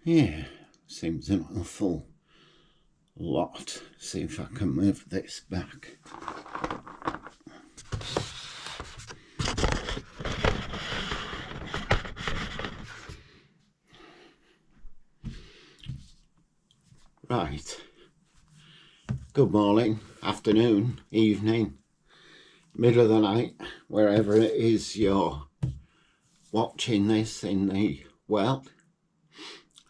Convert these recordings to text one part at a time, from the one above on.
Yeah, seems an awful lot. See if I can move this back. Right. Good morning, afternoon, evening, middle of the night, wherever it is you're watching this in the world.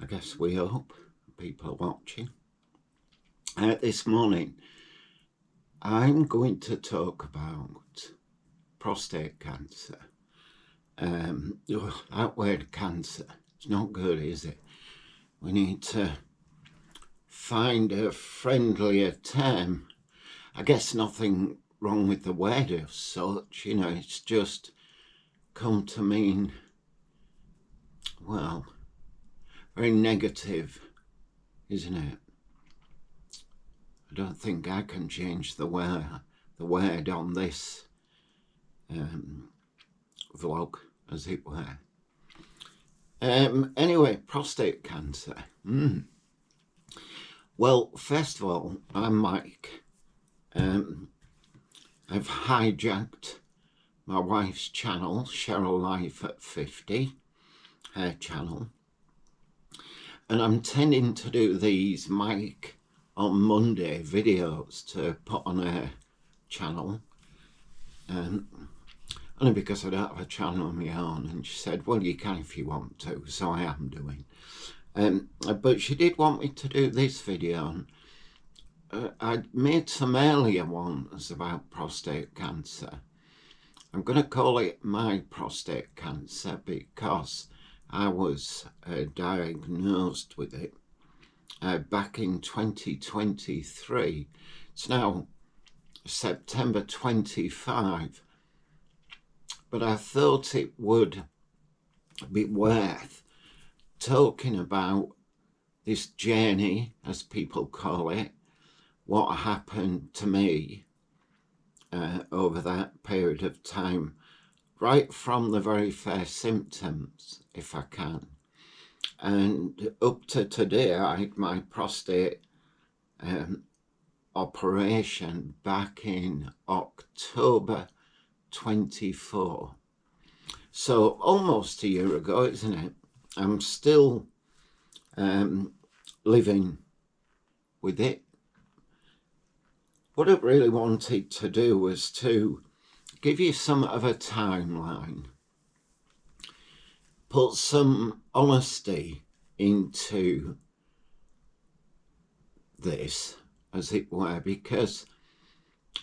I guess we hope people are watching. This morning, I'm going to talk about prostate cancer. That word cancer, it's not good, is it? We need to find a friendlier term. I guess nothing wrong with the word as such, you know, it's just come to mean, well, very negative, isn't it? I don't think I can change the word on this vlog, as it were. Anyway, prostate cancer. Well, first of all, I'm Mike. I've hijacked my wife's channel, Cheryl Life at 50, her channel. And I'm tending to do these Mike on Monday videos to put on her channel. Only because I don't have a channel of my own. And she said, well, you can if you want to, so I am doing. But she did want me to do this video. I made some earlier ones about prostate cancer. I'm going to call it my prostate cancer because I was diagnosed with it back in 2023. It's now September 25. But I thought it would be worth talking about this journey, as people call it, what happened to me over that period of time, right from the very first symptoms, if I can. And up to today, I had my prostate operation back in October 24. So almost a year ago, isn't it? I'm still living with it. What I really wanted to do was to give you some of a timeline, put some honesty into this, as it were, because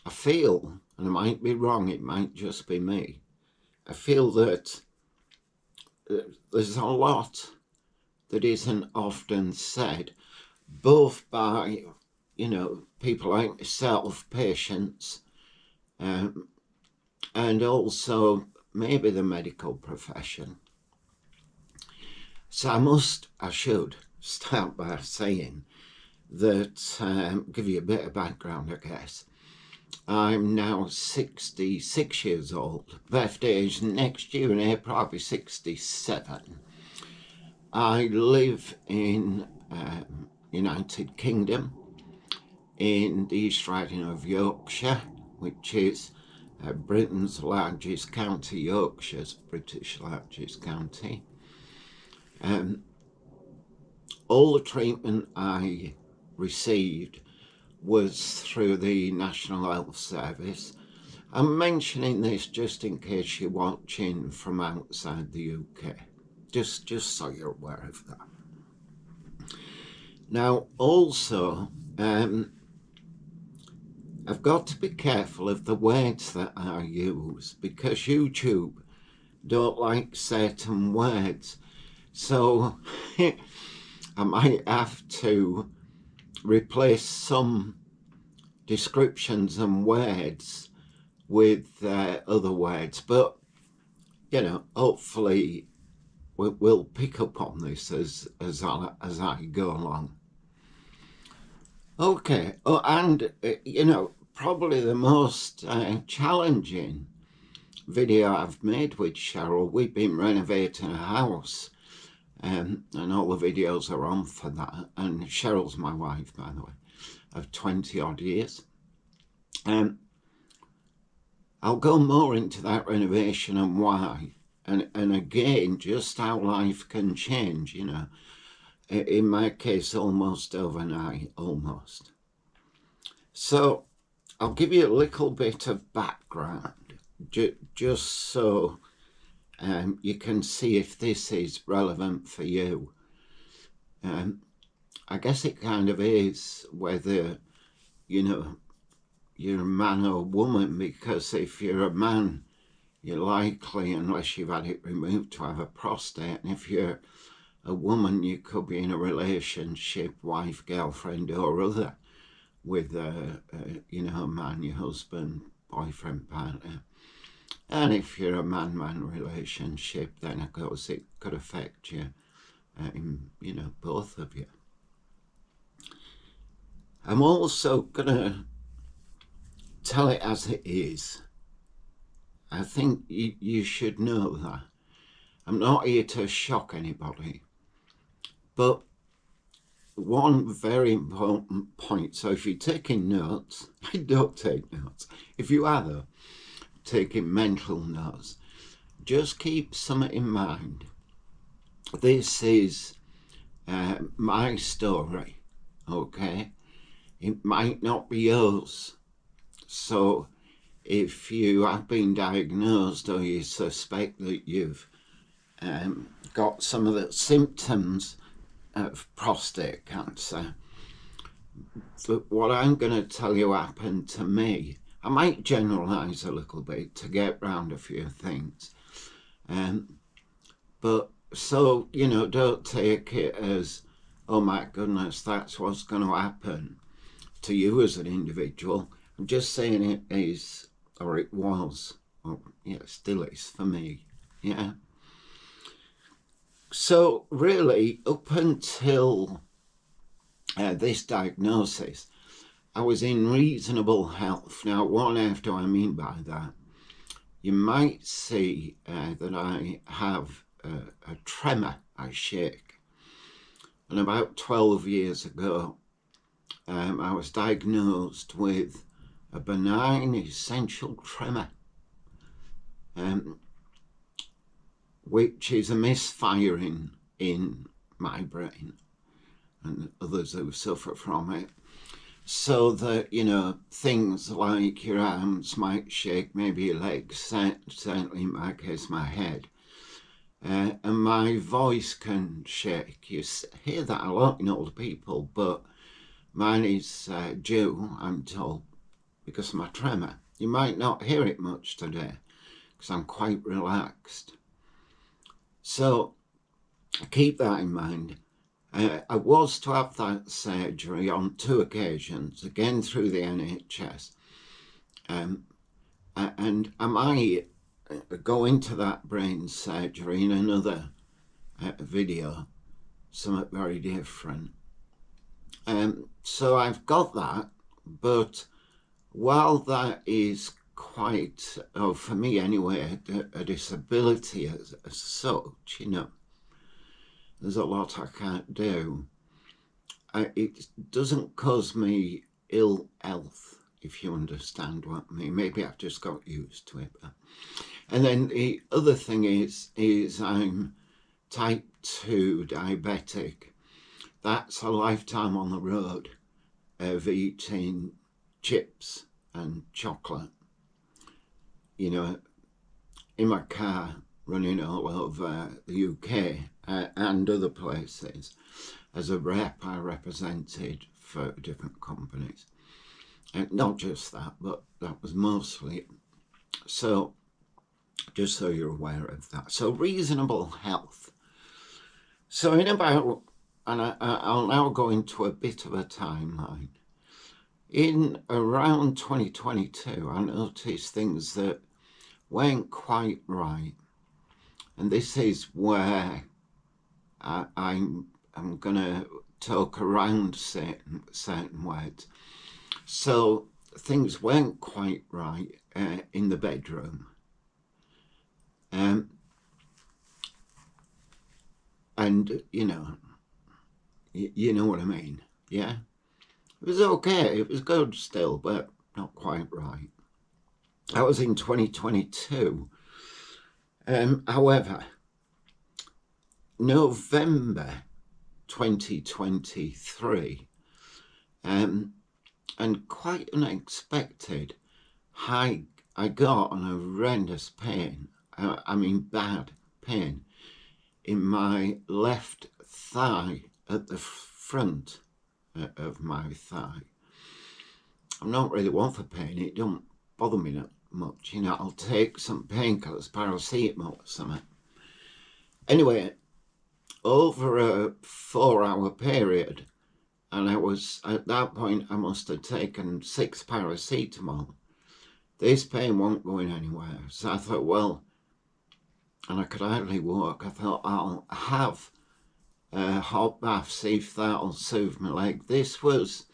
I feel, and I might be wrong, it might just be me, I feel that there's a lot that isn't often said, both by, you know, people like myself, patients, and also maybe the medical profession. So I should start by saying that, give you a bit of background, I guess. I'm now 66 years old. Birthday is next year in April, I'll be 67. I live in United Kingdom, in the East Riding of Yorkshire, which is Britain's largest county. Yorkshire's British largest county. All the treatment I received was through the National Health Service. I'm mentioning this just in case you're watching from outside the UK, just so you're aware of that. Now, also, I've got to be careful of the words that I use because YouTube don't like certain words. So I might have to replace some descriptions and words with other words. But, you know, hopefully we'll pick up on this as I go along. Okay, oh, and, you know, probably the most challenging video I've made with Cheryl, we've been renovating a house and all the videos are on for that. And Cheryl's my wife, by the way, of 20 odd years. I'll go more into that renovation and why, and again, just how life can change, you know. In my case, almost overnight, almost. So I'll give you a little bit of background, just so you can see if this is relevant for you. I guess it kind of is, whether, you know, you're a man or a woman, because if you're a man, you're likely, unless you've had it removed, to have a prostate. And if you're a woman, you could be in a relationship, wife, girlfriend or other, with you know, a man, your husband, boyfriend, partner. And if you're a man-man relationship, then of course it could affect you, you know, both of you. I'm also gonna tell it as it is. I think you should know that. I'm not here to shock anybody, but one very important point. So if you're taking notes, don't take notes. If you are, though, taking mental notes, just keep something in mind. This is my story, okay? It might not be yours. So if you have been diagnosed or you suspect that you've got some of the symptoms of prostate cancer, but what I'm going to tell you happened to me. I might generalize a little bit to get round a few things, but so, you know, don't take it as, oh my goodness, that's what's going to happen to you as an individual. I'm just saying it is, or it was, or yeah, still is for me. Yeah. So really, up until this diagnosis, I was in reasonable health. Now, what on earth do I mean by that? You might see that I have a tremor, I shake. And about 12 years ago, I was diagnosed with a benign essential tremor, which is a misfiring in my brain and others who suffer from it. So that, you know, things like your arms might shake, maybe your legs, certainly in my case, my head. And my voice can shake. You hear that a lot in older people, but mine is due, I'm told, because of my tremor. You might not hear it much today, because I'm quite relaxed. So keep that in mind. I was to have that surgery on 2 occasions, again through the NHS. And I might go into that brain surgery in another video, something very different. So I've got that, but while that is quite, for me anyway, a disability as such, you know, there's a lot I can't do. It doesn't cause me ill health, if you understand what I mean. Maybe I've just got used to it. And then the other thing is I'm type 2 diabetic. That's a lifetime on the road of eating chips and chocolate. You know, in my car, running all over the UK and other places. As a rep, I represented for different companies. And not just that, but that was mostly it. So, just so you're aware of that. So, reasonable health. So, in about, and I'll now go into a bit of a timeline. In around 2022, I noticed things that weren't quite right. And this is where I'm going to talk around certain words. So things weren't quite right in the bedroom. And, you know what I mean, yeah? It was okay, it was good still, but not quite right. That was in 2022. However, November 2023, and quite unexpected, I got an horrendous pain, I mean bad pain, in my left thigh, at the front of my thigh. I'm not really one for pain, it don't bother me that much, I'll take some painkillers, paracetamol or something. Anyway, over a 4-hour period, and at that point I must have taken 6 paracetamol, this pain won't going anywhere. So I thought, well, and I could hardly walk, I thought I'll have a hot bath, see if that'll soothe my leg. This was,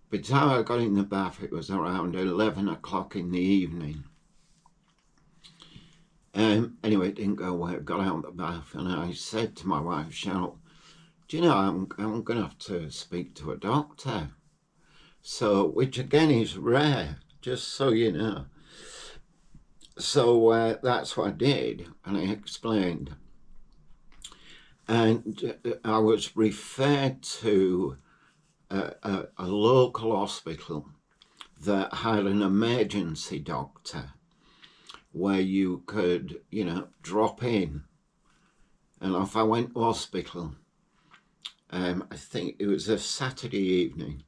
by the time I got in the bath, it was around 11 o'clock in the evening. Anyway, it didn't go away. I got out of the bath and I said to my wife, Cheryl, do you know, I'm going to have to speak to a doctor. So, which again is rare, just so you know. So that's what I did, and I explained. And I was referred to a local hospital that had an emergency doctor where you could, drop in. And if I went to hospital, I think it was a Saturday evening.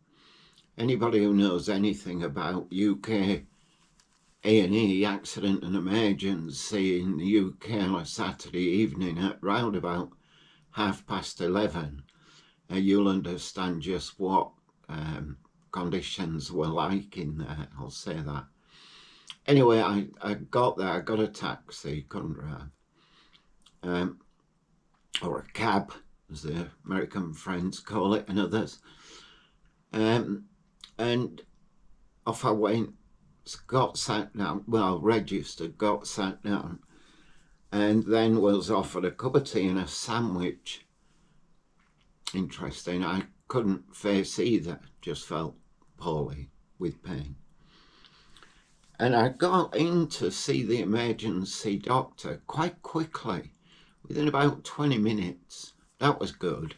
Anybody who knows anything about UK A&E, accident and emergency in the UK on a Saturday evening at round about 11:30, you'll understand just what conditions were like in there, I'll say that. Anyway, I got there, I got a taxi, couldn't drive, or a cab, as the American friends call it, and others. And off I went, got sat down, well, registered, got sat down, and then was offered a cup of tea and a sandwich. Interesting, I couldn't face either, just felt poorly with pain. And I got in to see the emergency doctor quite quickly, within about 20 minutes. That was good.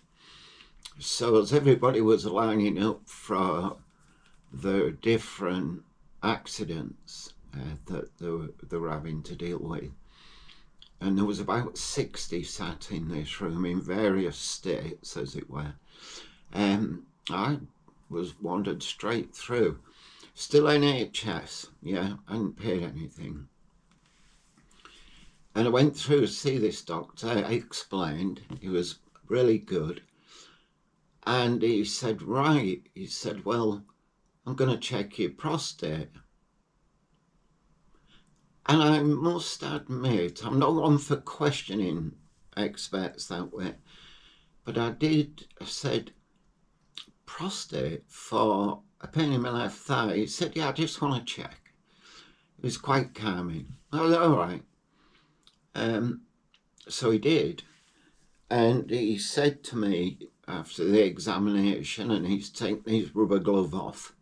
So as everybody was lining up for the different accidents that they were having to deal with, and there was about 60 sat in this room in various states, as it were, I was wandered straight through. Still NHS, yeah, I hadn't paid anything. And I went through to see this doctor. I explained, he was really good. And he said, right, he said, well, I'm going to check your prostate. And I must admit, I'm not one for questioning experts that way, but I said, prostate for a pain in my left thigh. He said, yeah, I just want to check. It was quite calming. I was all right. So he did. And he said to me after the examination, and he's taken his rubber glove off,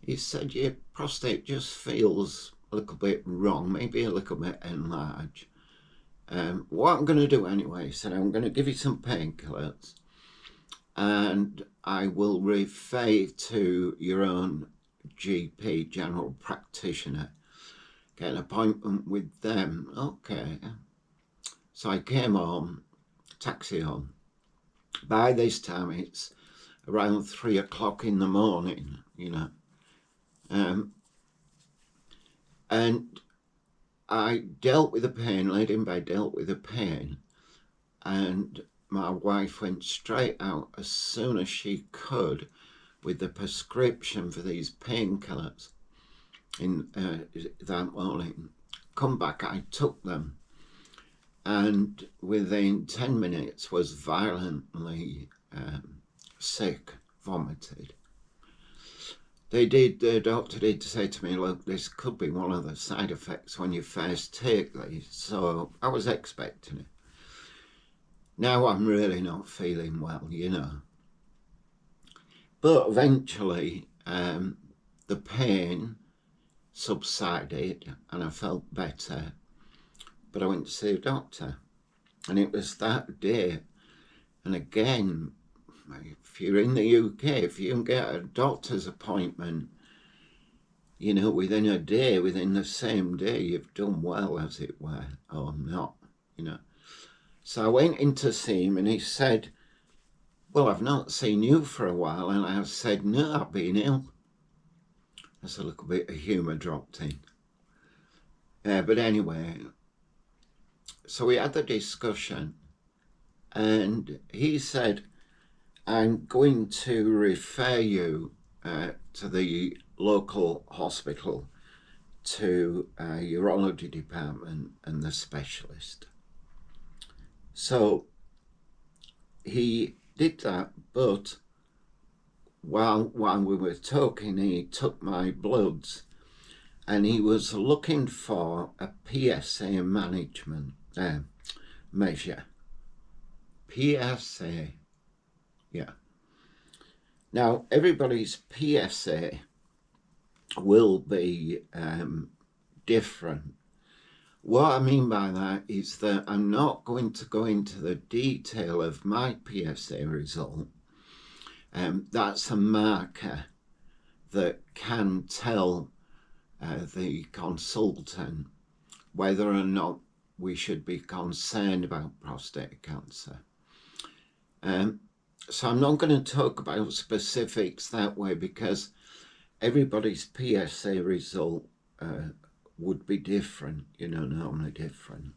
he said, your prostate just feels a little bit wrong, maybe a little bit enlarged. What I'm going to do anyway, he said, I'm going to give you some painkillers, and I will refer to your own GP, general practitioner, get an appointment with them. Okay. So I came home, taxi home. By this time it's around 3 o'clock in the morning, and I dealt with the pain, laid in bed, dealt with the pain, and my wife went straight out as soon as she could with the prescription for these painkillers in that morning. Come back, I took them, and within 10 minutes was violently sick, vomited. The doctor did say to me, look, this could be one of the side effects when you first take these, so I was expecting it. now I'm really not feeling well, you know. But eventually the pain subsided and I felt better. But I went to see a doctor, and it was that day. And again, if you're in the UK, if you can get a doctor's appointment, you know, within a day, within the same day, you've done well, as it were, or not, you know. So I went in to see him, and he said, well, I've not seen you for a while. And I said, no, I've been ill. There's a little bit of humour dropped in. But anyway, so we had the discussion, and he said, I'm going to refer you to the local hospital, to a urology department and the specialist. So he did that, but while we were talking, he took my bloods, and he was looking for a PSA management measure. PSA, yeah. Now, everybody's PSA will be different. What I mean by that is that I'm not going to go into the detail of my PSA result. That's a marker that can tell the consultant whether or not we should be concerned about prostate cancer. So I'm not going to talk about specifics that way, because everybody's PSA result would be different, you know, normally different.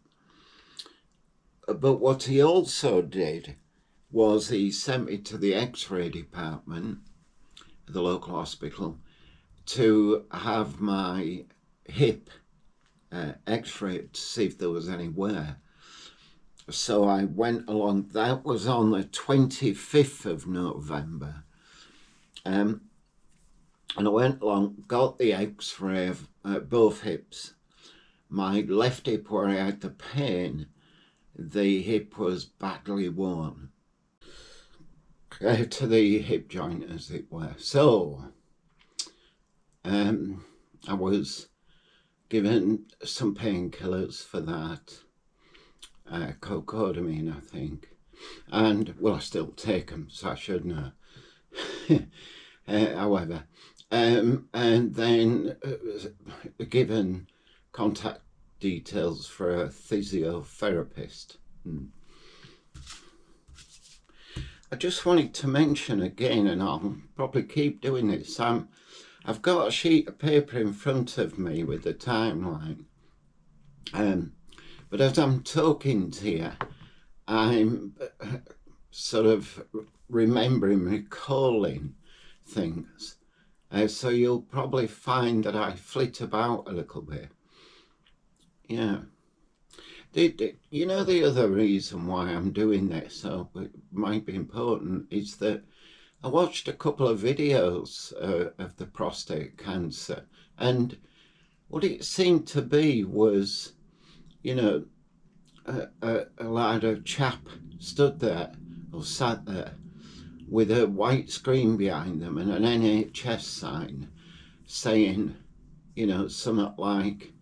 But what he also did was he sent me to the X-ray department, the local hospital, to have my hip X-rayed to see if there was any wear. So I went along. That was on the 25th of November. And I went along, got the X-ray of both hips. My left hip, where I had the pain, the hip was badly worn to the hip joint, as it were. So I was given some painkillers for that, cocodamine, I think, and well, I still take them, so I should know. However, and then given contact details for a physiotherapist. I just wanted to mention again, and I'll probably keep doing this, I've got a sheet of paper in front of me with the timeline, but as I'm talking to you, I'm sort of recalling things. So you'll probably find that I flit about a little bit. Yeah. You know, the other reason why I'm doing this, so it might be important, is that I watched a couple of videos of the prostate cancer, and what it seemed to be was, you know, a lad of chap stood there, or sat there, with a white screen behind them and an NHS sign saying, you know, something like,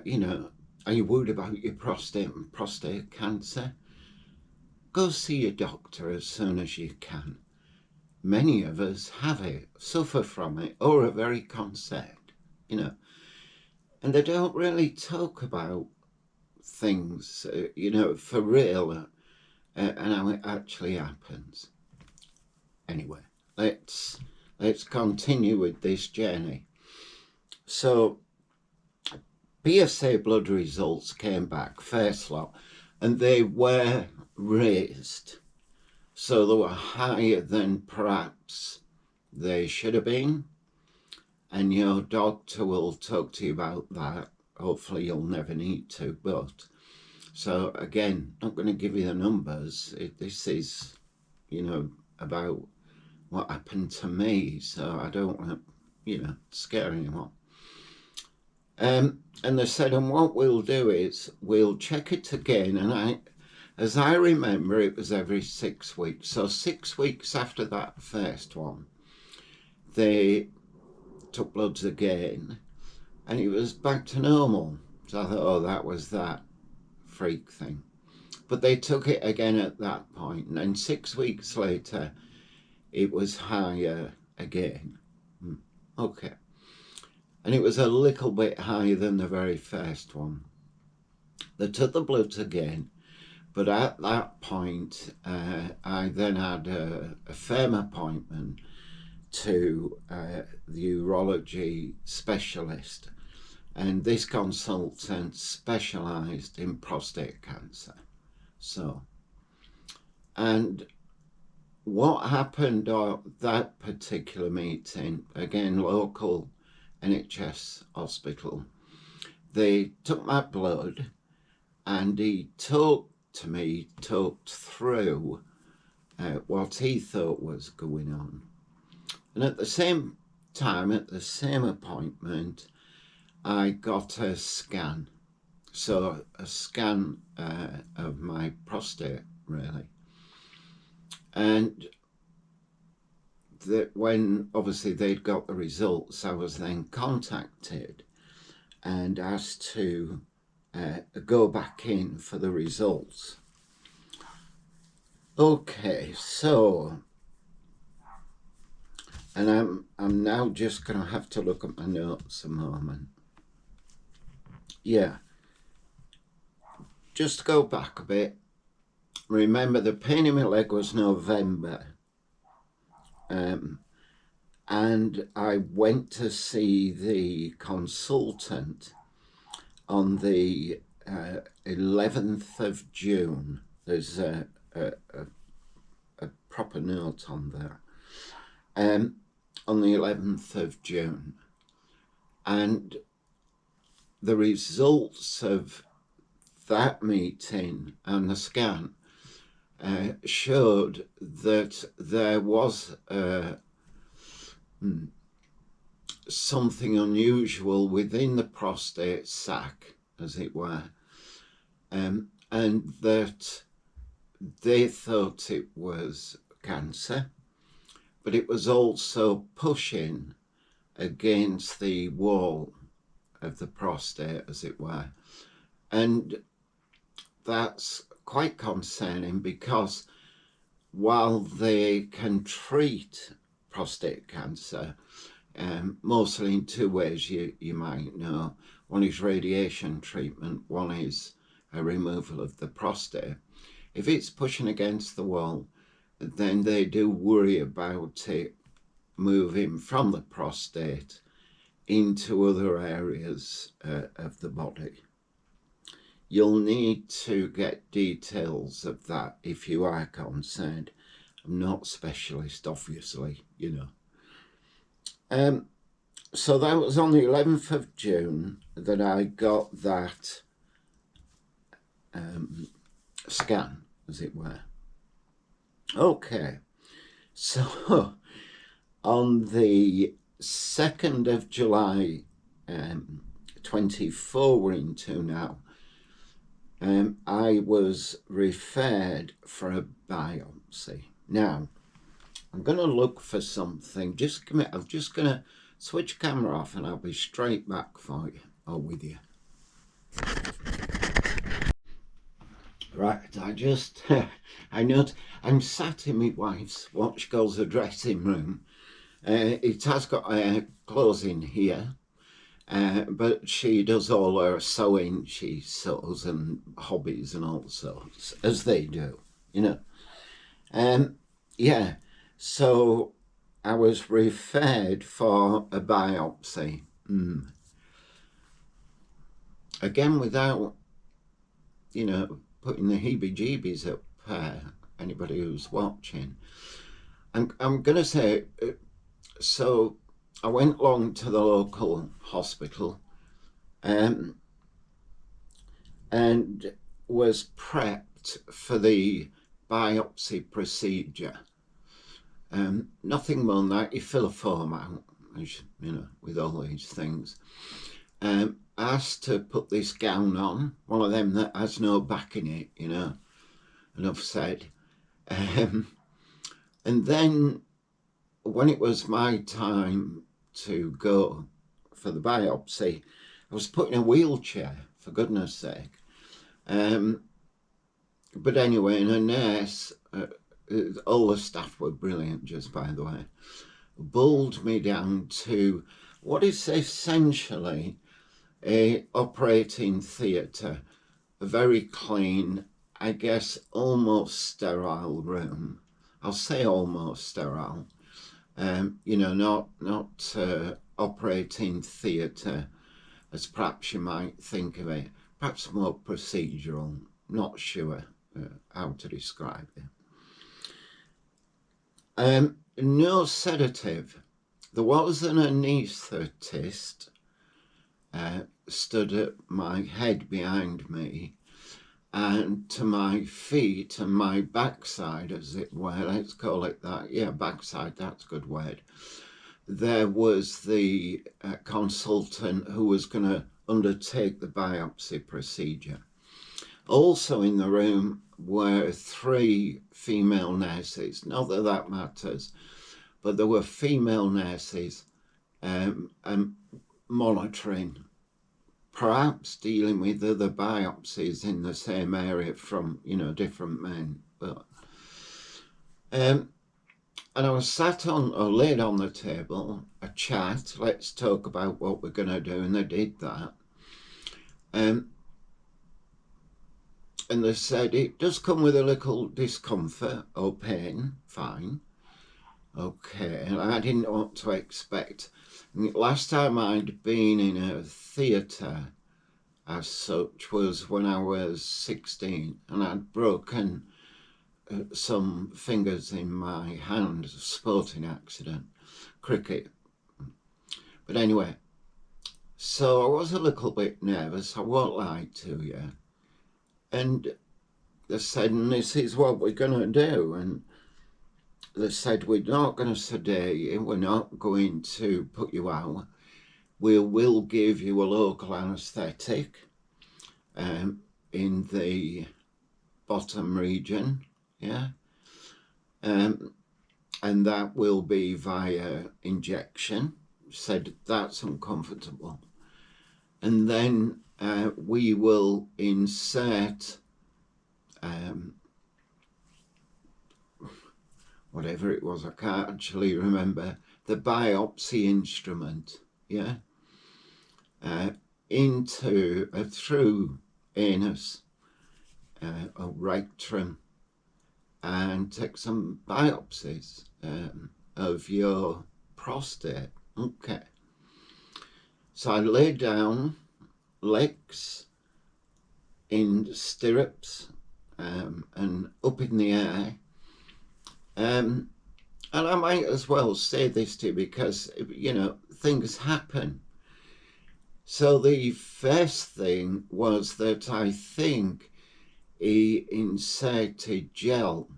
you know, are you worried about your prostate and prostate cancer? Go see your doctor as soon as you can. Many of us have it, suffer from it, or are very concerned, you know. And they don't really talk about things, you know, for real, and how it actually happens. Anyway, let's continue with this journey. So PSA blood results came back, first lot, and they were raised. So they were higher than perhaps they should have been. And your doctor will talk to you about that. Hopefully you'll never need to, but so again, not going to give you the numbers. This is, you know, about what happened to me, so I don't want to, you know, scare anyone. And they said, and what we'll do is we'll check it again, and As I remember, it was every 6 weeks. So 6 weeks after that first one, they took bloods again, and it was back to normal. So I thought, oh, that was that freak thing. But they took it again at that point, and then 6 weeks later, it was higher again. Okay. And it was a little bit higher than the very first one. They took the bloods again, but at that point, I then had a firm appointment to the urology specialist, and this consultant specialised in prostate cancer. So, and what happened at that particular meeting, again, local NHS hospital, they took my blood and he talked through what he thought was going on. And at the same time, at the same appointment, I got a scan. So a scan of my prostate, really. And when obviously they'd got the results, I was then contacted and asked to go back in for the results. Okay, so, and I'm now just going to have to look at my notes a moment. Yeah, just to go back a bit. Remember, the pain in my leg was November, and I went to see the consultant on the 11th of June. There's a proper note on there. On the 11th of June. And the results of that meeting and the scan showed that there was something unusual within the prostate sac, as it were, and that they thought it was cancer, but it was also pushing against the wall of the prostate, as it were. And that's quite concerning, because while they can treat prostate cancer, mostly in two ways, you might know. One is radiation treatment, one is a removal of the prostate. If it's pushing against the wall, then they do worry about it moving from the prostate into other areas of the body. You'll need to get details of that if you are concerned. I'm not a specialist, obviously, you know. So that was on the 11th of June that I got that scan, as it were. Okay, so on the 2nd of July 24 we're into now, I was referred for a biopsy. Now, I'm going to look for something. Just come here. I'm just going to switch camera off and I'll be straight back for you, or with you. Right, I know I'm sat in my wife's what she calls the dressing room. It has got clothes in here, but she does all her sewing. She sews and hobbies and all sorts, as they do, you know. Yeah, so I was referred for a biopsy. Again, without, you know, putting the heebie-jeebies up anybody who's watching. I'm going to say, so I went along to the local hospital and was prepped for the biopsy procedure. Nothing more than that. You fill a form out, as you know, with all these things. Asked to put this gown on, one of them that has no back in it, you know, enough said. And then when it was my time to go for the biopsy, I was put in a wheelchair, for goodness sake. But anyway, and a nurse, all the staff were brilliant, just by the way, bowled me down to what is essentially a operating theatre, a very clean, I guess almost sterile room. I'll say almost sterile. You know, not operating theatre as perhaps you might think of it, perhaps more procedural, not sure how to describe it. No sedative. There was an anaesthetist stood at my head behind me, and to my feet and my backside, as it were, let's call it that, yeah, backside, that's a good word, there was the consultant who was going to undertake the biopsy procedure. Also in the room were 3 female nurses, not that that matters, but there were female nurses monitoring, perhaps dealing with other biopsies in the same area from, you know, different men. But and I was sat on, or laid on the table, a chat, let's talk about what we're going to do, and they did that. And they said, it does come with a little discomfort or pain, fine. Okay, and I didn't know what to expect. Last time I'd been in a theatre as such was when I was 16, and I'd broken some fingers in my hand, sporting accident, cricket. But anyway, so I was a little bit nervous, I won't lie to you. And they said, and this is what we're going to do. And they said, we're not going to sedate you, we're not going to put you out. We will give you a local anaesthetic in the bottom region, yeah? And that will be via injection. Said that's uncomfortable. And then we will insert whatever it was, I can't actually remember, the biopsy instrument, yeah, into through anus or rectum, and take some biopsies of your prostate. Okay. So I lay down, legs in stirrups and up in the air. And I might as well say this to you because, you know, things happen. So the first thing was that I think he inserted gel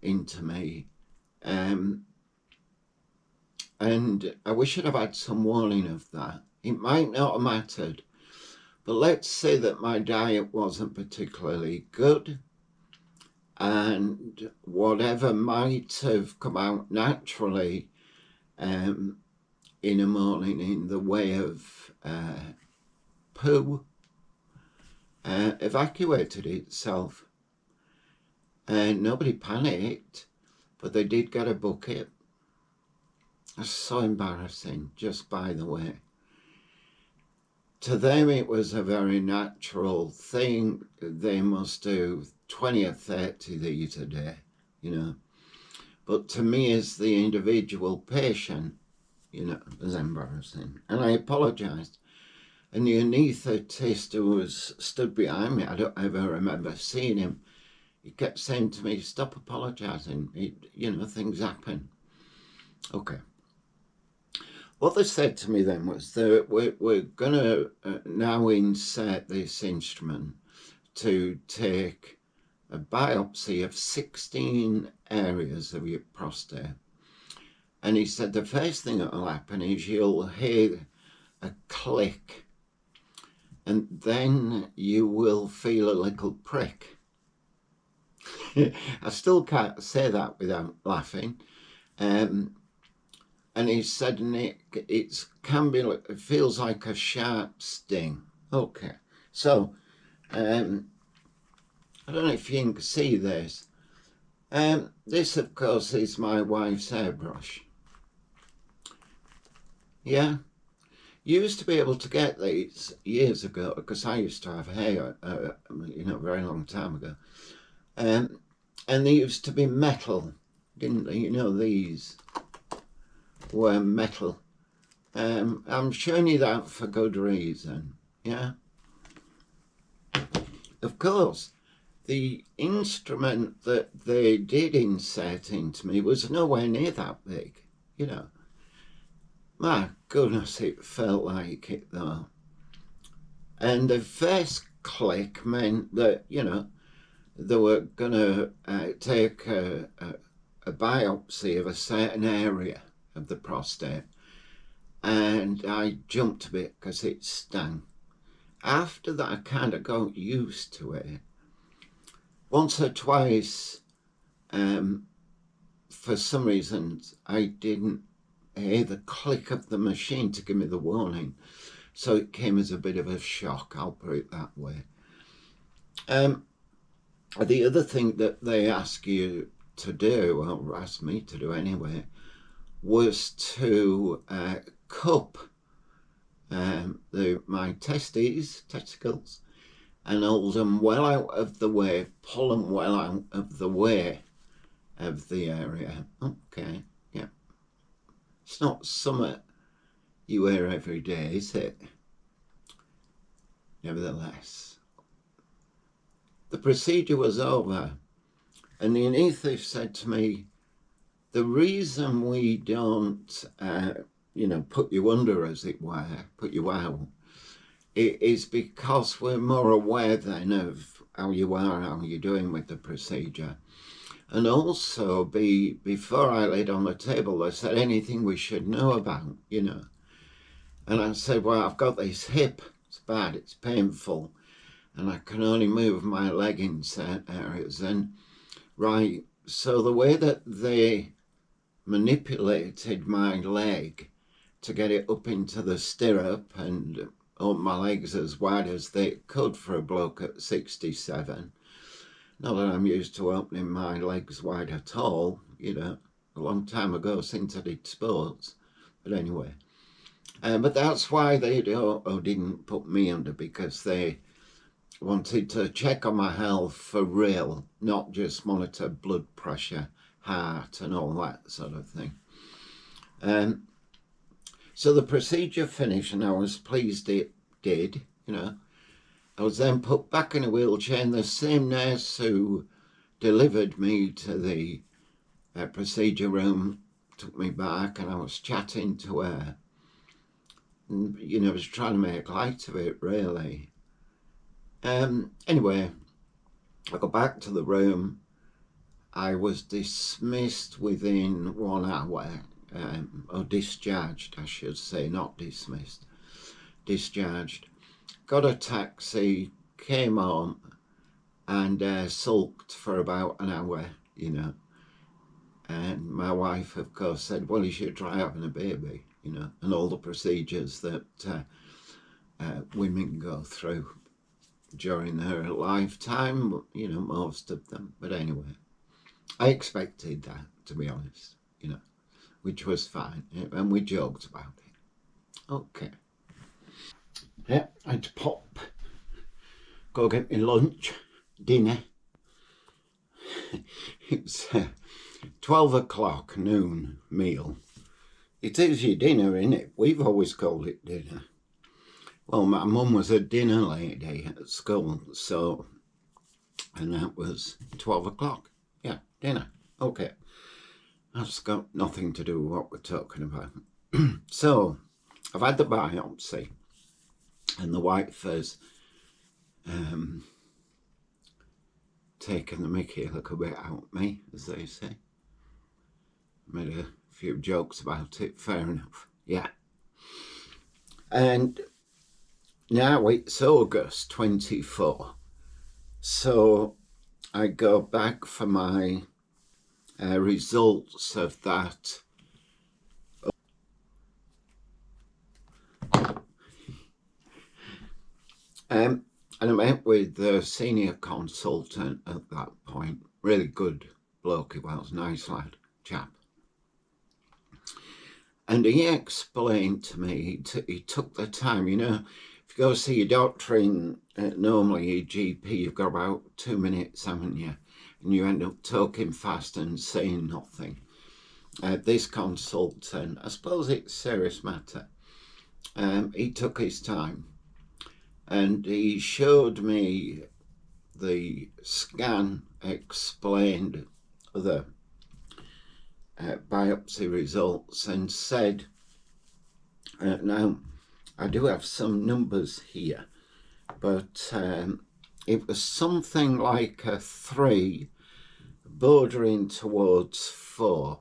into me. And I wish I'd have had some warning of that. It might not have mattered. But let's say that my diet wasn't particularly good, and whatever might have come out naturally in a morning in the way of poo evacuated itself. And nobody panicked, but they did get a bucket. That's so embarrassing, just by the way. To them it was a very natural thing. They must do 20 or 30 of these a day, you know. But to me as the individual patient, you know, it was embarrassing. And I apologised. And the anaesthetist who was stood behind me, I don't ever remember seeing him, he kept saying to me, stop apologising, you know, things happen. Okay. What they said to me then was that we're going to now insert this instrument to take a biopsy of 16 areas of your prostate. And he said the first thing that will happen is you'll hear a click, and then you will feel a little prick. I still can't say that without laughing. And he said, Nick, it feels like a sharp sting. Okay, so I don't know if you can see this. This, of course, is my wife's hairbrush. Yeah, you used to be able to get these years ago because I used to have hair, a very long time ago. And they used to be metal, didn't they? You know, these were metal. I'm showing you that for good reason, yeah? Of course, the instrument that they did insert into me was nowhere near that big, you know. My goodness, it felt like it though. And the first click meant that, you know, they were going to take a biopsy of a certain area of the prostate. And I jumped a bit because it stung. After that, I kind of got used to it. Once or twice, for some reasons, I didn't hear the click of the machine to give me the warning. So it came as a bit of a shock, I'll put it that way. The other thing that they ask you to do, or asked me to do anyway, was to cup my testicles, and hold them well out of the way, pull them well out of the way of the area. Okay, yeah. It's not something you wear every day, is it? Nevertheless, the procedure was over, and the anaesthetist said to me, the reason we don't, put you under, as it were, put you out, it is because we're more aware then of how you are, how you're doing with the procedure. And also, before I laid on the table, they said anything we should know about, you know. And I said, well, I've got this hip, it's bad, it's painful, and I can only move my leg in certain areas. And right, so the way that they manipulated my leg to get it up into the stirrup and open my legs as wide as they could for a bloke at 67. Not that I'm used to opening my legs wide at all, you know, a long time ago since I did sports. But anyway, but that's why they didn't put me under, because they wanted to check on my health for real, not just monitor blood pressure, heart and all that sort of thing. So the procedure finished, and I was pleased it did, you know. I was then put back in a wheelchair, and the same nurse who delivered me to the procedure room took me back, and I was chatting to her. And, you know, I was trying to make light of it, really. Anyway, I got back to the room. I was dismissed within 1 hour, or discharged, I should say, not dismissed, discharged. Got a taxi, came home, and sulked for about an hour, you know. And my wife, of course, said, well, you should try having a baby, you know, and all the procedures that women go through during their lifetime, you know, most of them. But anyway, I expected that, to be honest, you know, which was fine. And we joked about it. Okay. Yeah, I had to pop, go get me lunch, dinner. It's 12 o'clock, noon meal. It is your dinner, innit? We've always called it dinner. Well, my mum was a dinner lady at school, so, and that was 12 o'clock. Yeah, dinner. Okay. That's got nothing to do with what we're talking about. So, I've had the biopsy, and the wife has taken the mickey a little bit out of me, as they say. Made a few jokes about it, fair enough, yeah. And now it's August 24, so I go back for my results of that. And I met with the senior consultant at that point. Really good bloke he was, nice lad, chap. And he explained to me, he took the time, you know, if you go see your doctor in normally your GP, you've got about 2 minutes, haven't you? And you end up talking fast and saying nothing. This consultant, I suppose it's a serious matter, he took his time and he showed me the scan, explained the biopsy results and said, now I do have some numbers here, but it was something like a 3 bordering towards 4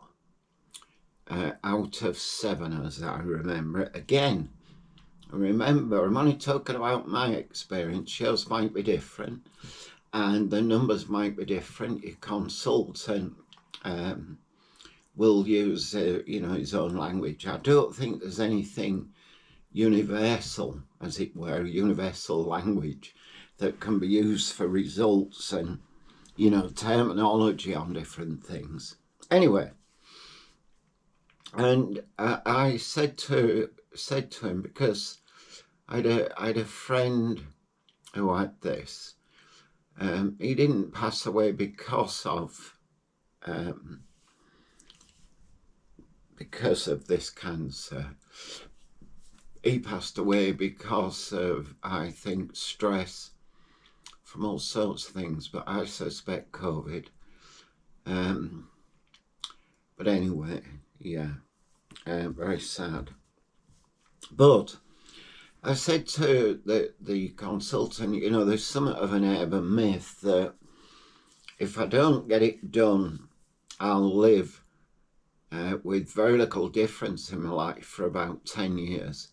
out of 7, as I remember it. Again, remember, I'm only talking about my experience. Yours might be different and the numbers might be different. Your consultant will use you know, his own language. I don't think there's anything universal, as it were, universal language that can be used for results and, you know, terminology on different things. Anyway, and I said to him, because I had a friend who had this. He didn't pass away because of this cancer. He passed away because of, I think, stress from all sorts of things, but I suspect COVID. But anyway, yeah, very sad. But I said to the consultant, you know, there's somewhat of an urban myth that if I don't get it done, I'll live with very little difference in my life for about 10 years.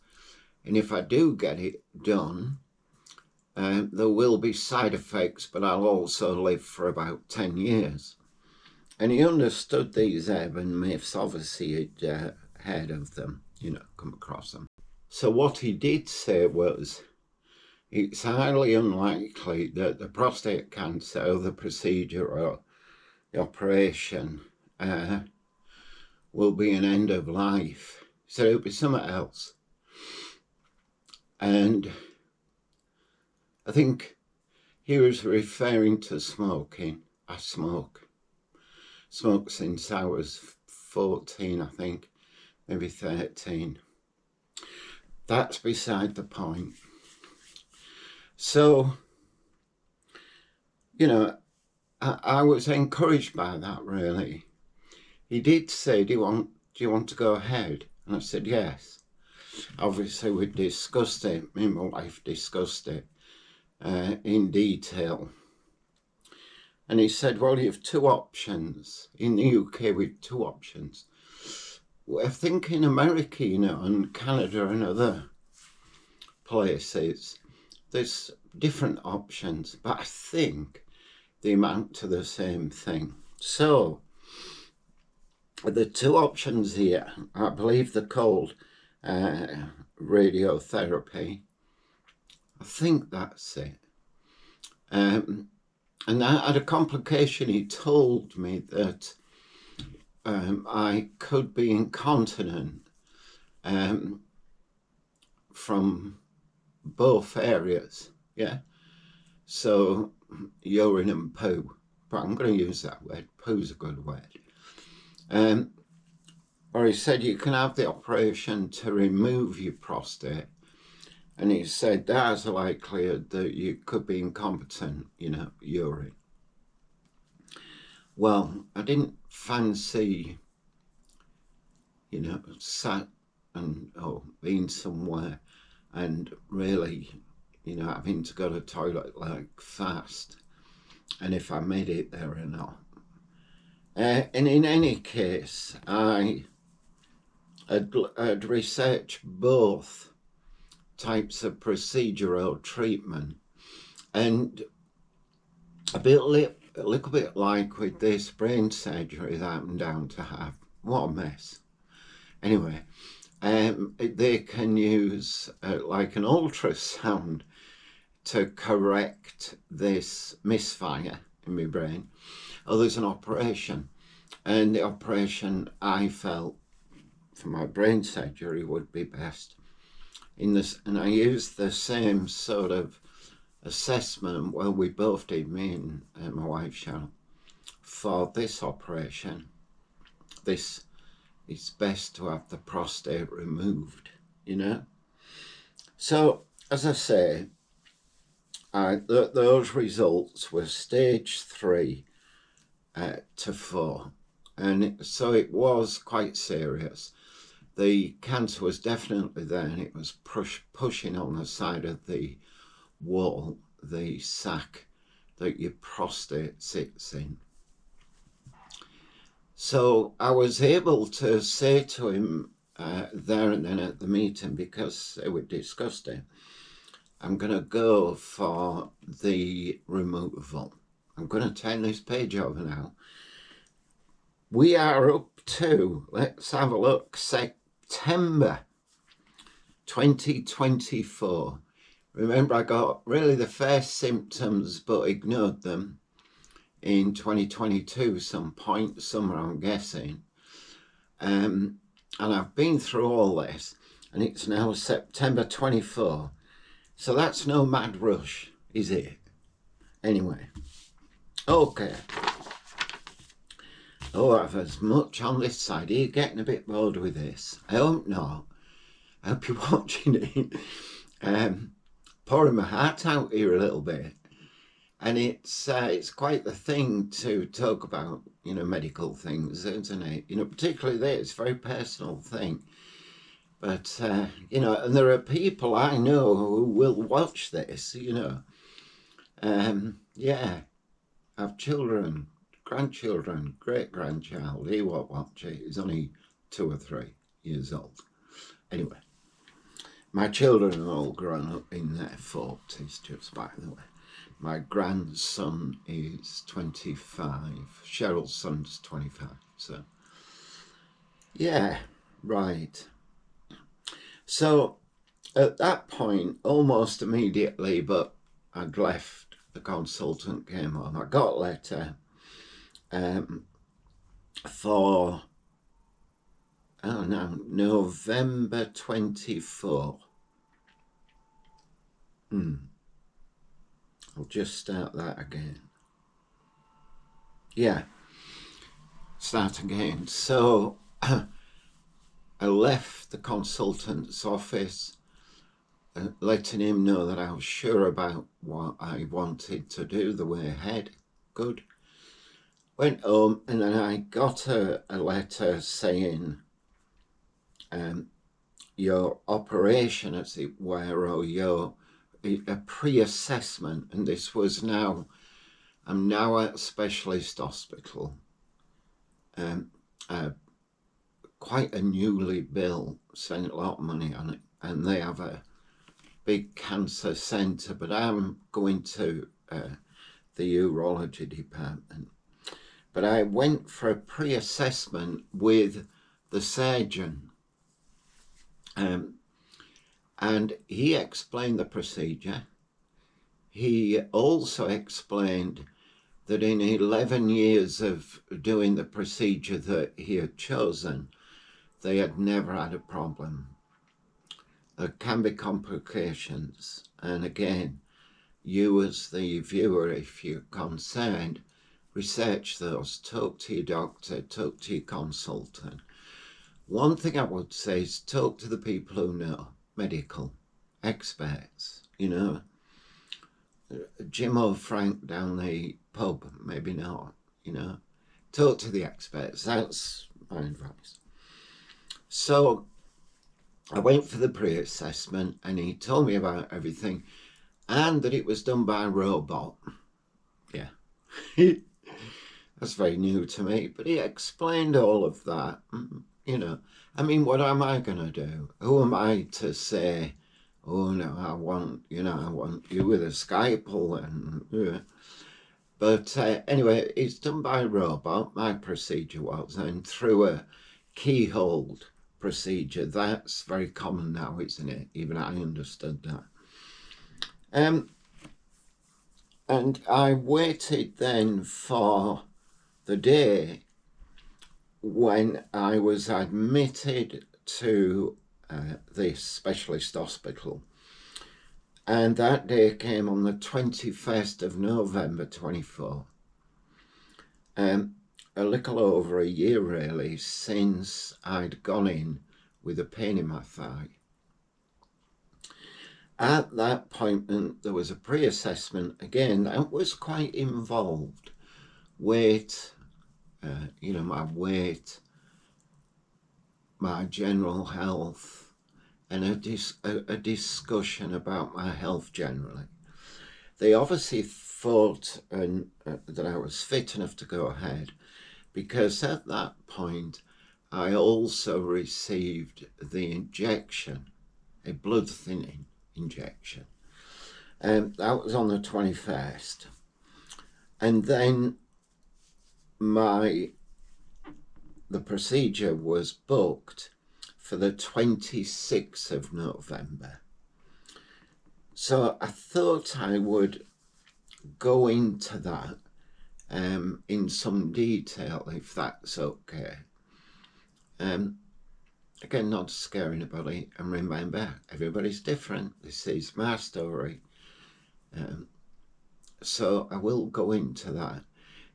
And if I do get it done, there will be side effects, but I'll also live for about 10 years. And he understood these urban myths. Obviously, he'd heard of them, you know, come across them. So what he did say was, it's highly unlikely that the prostate cancer, or the procedure, or the operation will be an end of life. So it'll be something else. And I think he was referring to smoking. I smoked since I was 14, I think, maybe 13. That's beside the point. So, you know, I was encouraged by that, really. He did say, do you want to go ahead? And I said, yes. Obviously, we discussed it, me and my wife discussed it in detail. And he said, well, you have 2 options. In the UK, we have 2 options. I think in America, you know, and Canada and other places, there's different options, but I think they amount to the same thing. So, the 2 options here, I believe they're called radiotherapy. I think that's it. And I had a complication. He told me that I could be incontinent from both areas, yeah? So, urine and poo, but I'm going to use that word. Poo's a good word. Or he said you can have the operation to remove your prostate, and he said there's a likelihood that you could be incompetent, you know, urine. Well, I didn't fancy, you know, sat and being somewhere and really, you know, having to go to the toilet like fast, and if I made it there or not. And in any case, I had researched both types of procedural treatment, and a bit a little bit like with this brain surgery that I'm down to have. What a mess. Anyway, they can use like an ultrasound to correct this misfire in my brain. Oh, there's an operation, and the operation I felt for my brain surgery would be best in this, and I used the same sort of assessment. Well, we both did, me and my wife Sharon, for this operation. This it's best to have the prostate removed, you know. So as I say, those results were stage 3 to 4, and so it was quite serious. The cancer was definitely there, and it was pushing on the side of the wall, the sac that your prostate sits in. So I was able to say to him there and then at the meeting, because we discussed it, I'm going to go for the removal. I'm going to turn this page over now. We are up to, let's have a look, September 2024. Remember, I got really the first symptoms but ignored them in 2022, some point, somewhere I'm guessing. And I've been through all this, and it's now September 24. So that's no mad rush, is it? Anyway, okay. Oh, I've as much on this side. Are you getting a bit bored with this? I hope not. I hope you're watching it. Pouring my heart out here a little bit. And it's quite the thing to talk about, you know, medical things, isn't it? You know, particularly this, very personal thing. But, you know, and there are people I know who will watch this, you know. Yeah, I have children, grandchildren, great-grandchild. He won't watch it. He's only 2 or 3 years old. Anyway, my children are all grown up in their 40s, just by the way. My grandson is 25. Cheryl's son's 25. So, yeah, right. So, at that point, almost immediately, but I'd left, the consultant came home. I got a letter for, oh no, November 24. I'll just start that again. Yeah, start again. So I left the consultant's office, letting him know that I was sure about what I wanted to do, the way ahead. Good. Went home, and then I got a letter saying your operation, as it were, or a pre-assessment, and this was now, I'm now at a specialist hospital, quite a newly built, spent a lot of money on it, and they have a big cancer centre, but I'm going to the urology department. But I went for a pre-assessment with the surgeon, and he explained the procedure. He also explained that in 11 years of doing the procedure that he had chosen, they had never had a problem. There can be complications, and again, you as the viewer, if you're concerned, research those, talk to your doctor, talk to your consultant. One thing I would say is talk to the people who know, medical experts, you know. Jim or Frank down the pub, maybe not, you know. Talk to the experts, that's my advice. So I went for the pre-assessment, and he told me about everything, and that it was done by a robot. Yeah. That's very new to me, but he explained all of that, you know. I mean, what am I going to do? Who am I to say, oh no, I want you with a scalpel, and But anyway, it's done by a robot, my procedure was, and through a keyhole procedure. That's very common now, isn't it? Even I understood that. And I waited then for the day when I was admitted to this specialist hospital. And that day came on the 21st of November 24. A little over a year really since I'd gone in with a pain in my thigh. At that appointment, there was a pre-assessment again that was quite involved. Weight, my weight, my general health, and a discussion about my health generally. They obviously thought that I was fit enough to go ahead, because at that point I also received the injection, a blood thinning injection, and that was on the 21st. And then the procedure was booked for the 26th of November. So I thought I would go into that in some detail, if that's okay. Again, not to scare anybody, and remember, everybody's different. This is my story. So I will go into that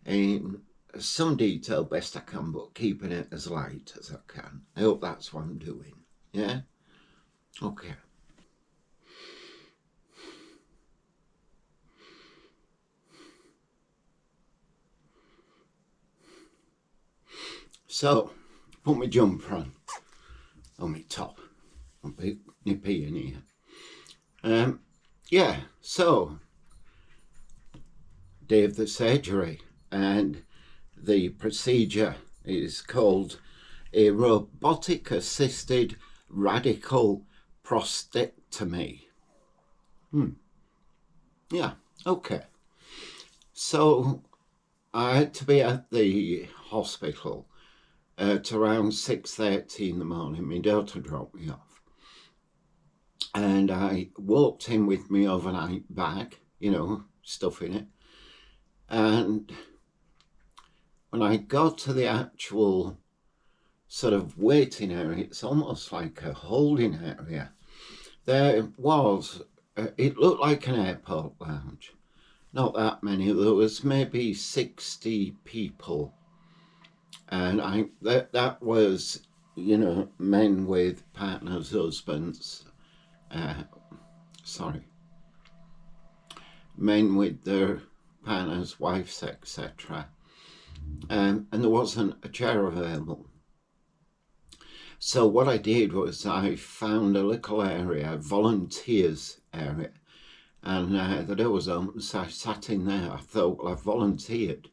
in some detail best I can, but keeping it as light as I can. I hope that's what I'm doing. Yeah? Okay. So, put my jumper on my top. I'll be nippy in here. Yeah, so, day of the surgery, and the procedure is called a robotic assisted radical prostatectomy. Yeah, okay. So I had to be at the hospital at around 6:30 in the morning. My daughter dropped me off. And I walked in with my overnight bag, stuff in it. And when I got to the actual sort of waiting area, it's almost like a holding area. There was, it looked like an airport lounge. Not that many, there was maybe 60 people. And that was, men with partners, husbands, men with their partners, wives, etc. And there wasn't a chair available. So what I did was I found a little area, a volunteers area, and the door was open, so I sat in there. I thought, well, I've volunteered,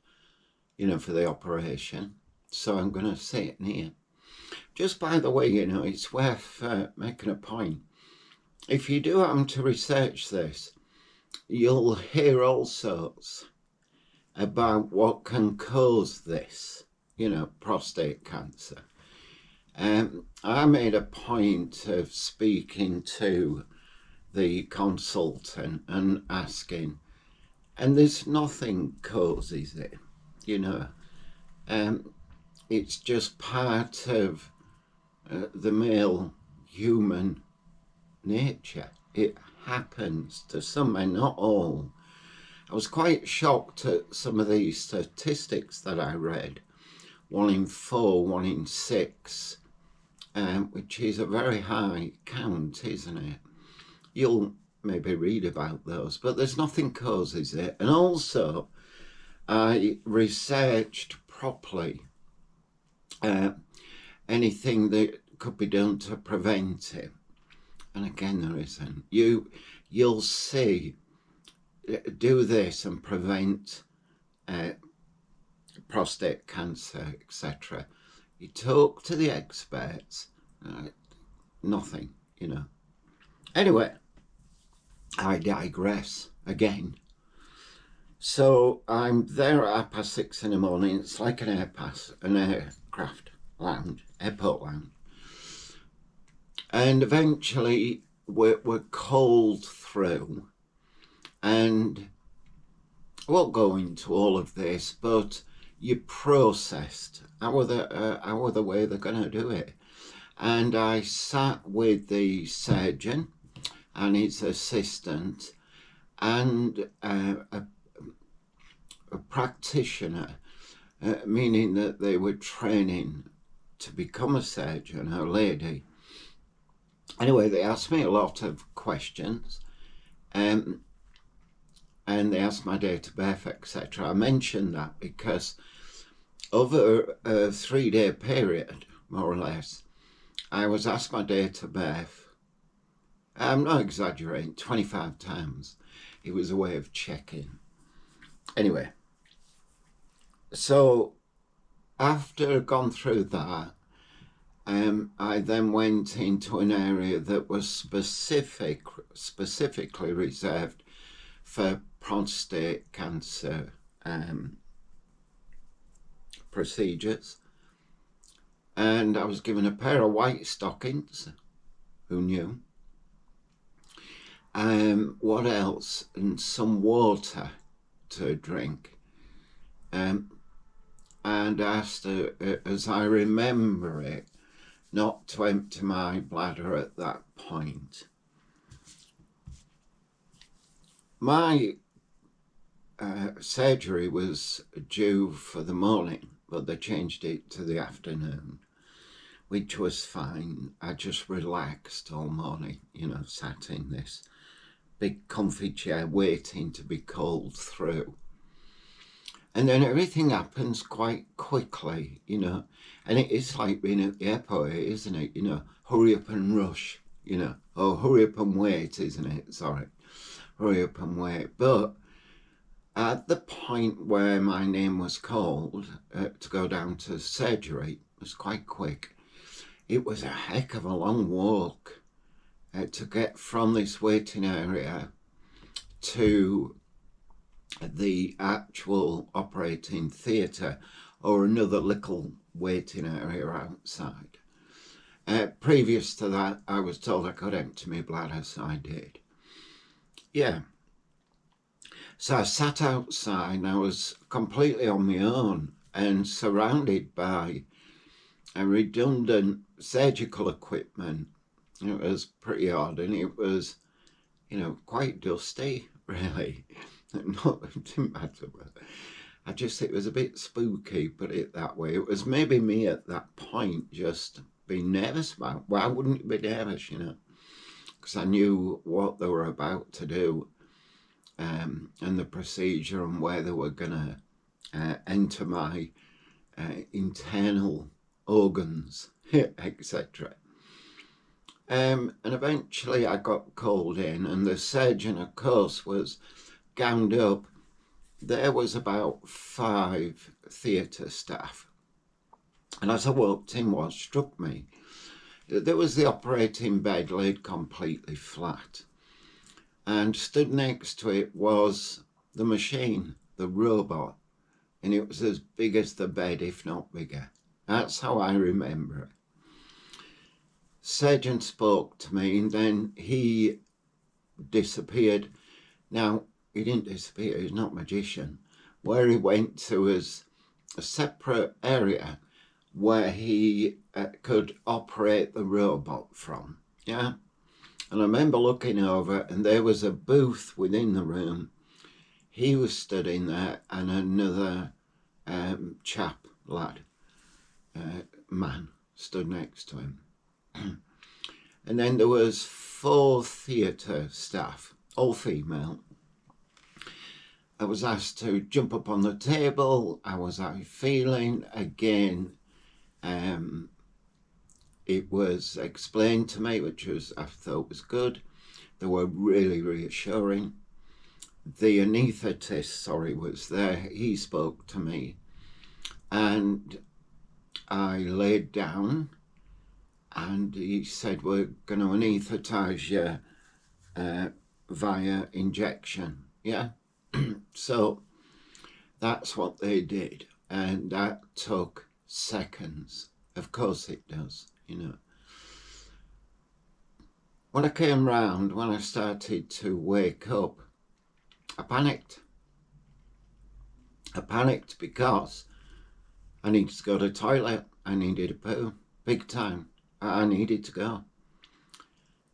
for the operation, so I'm going to sit in here. Just by the way, it's worth making a point. If you do happen to research this, you'll hear all sorts about what can cause this, prostate cancer. I made a point of speaking to the consultant and asking, and there's nothing causes it, it's just part of the male human nature. It happens to some men, not all. I was quite shocked at some of these statistics that I read. 1 in 4, 1 in 6, which is a very high count, isn't it? You'll maybe read about those, but there's nothing causes it. And also, I researched properly anything that could be done to prevent it. And again, there isn't. You'll see, do this and prevent prostate cancer, etc. You talk to the experts, nothing, Anyway, I digress again. So I'm there at 6:30 in the morning. It's like an aircraft lounge, airport lounge. And eventually we're called through, and I won't go into all of this, but you're processed. How are the way they're going to do it? And I sat with the surgeon and his assistant and a practitioner, meaning that they were training to become a surgeon, a lady. Anyway, they asked me a lot of questions, and they asked my date of birth, etc. I mentioned that because over a 3-day period, more or less, I was asked my date of birth, I'm not exaggerating, 25 times. It was a way of checking. Anyway, so after I'd gone through that, I then went into an area that was specifically reserved for prostate cancer procedures. And I was given a pair of white stockings. Who knew? What else? And some water to drink. And asked, as I remember it, not to empty my bladder at that point. My surgery was due for the morning, but they changed it to the afternoon, which was fine. I just relaxed all morning, sat in this big comfy chair waiting to be called through. And then everything happens quite quickly, and it is like being at the airport, isn't it? Hurry up and rush, or hurry up and wait, isn't it? Sorry, hurry up and wait. But at the point where my name was called to go down to surgery, it was quite quick. It was a heck of a long walk to get from this waiting area to the actual operating theatre or another little waiting area outside. Previous to that, I was told I could empty my bladder, so I did. Yeah. So I sat outside and I was completely on my own and surrounded by a redundant surgical equipment. It was pretty odd, and it was, quite dusty, really. Not, it didn't matter, but it was a bit spooky, put it that way. It was maybe me at that point just being nervous about. Why wouldn't you be nervous, Because I knew what they were about to do, and the procedure and where they were going to enter my internal organs, etc. And eventually I got called in, and the surgeon, of course, was gowned up. There was about 5 theatre staff, and as I walked in, what struck me, there was the operating bed laid completely flat, and stood next to it was the machine, the robot, and it was as big as the bed, if not bigger. That's how I remember it. Surgeon spoke to me, and then he disappeared. Now, he didn't disappear, he's not a magician. Where he went to was a separate area where he could operate the robot from, yeah? And I remember looking over, and there was a booth within the room. He was stood in there, and another chap, lad, man, stood next to him. And then there was 4 theatre staff, all female. I was asked to jump up on the table. How was I feeling? Again, it was explained to me, which I thought was good. They were really reassuring. The anaesthetist, was there. He spoke to me, and I laid down, and he said, we're going to anaesthetize you via injection, yeah? So that's what they did. And that took seconds. Of course it does, you know. When I came round, when I started to wake up, I panicked. I panicked because I needed to go to the toilet. I needed a poo, big time. I needed to go.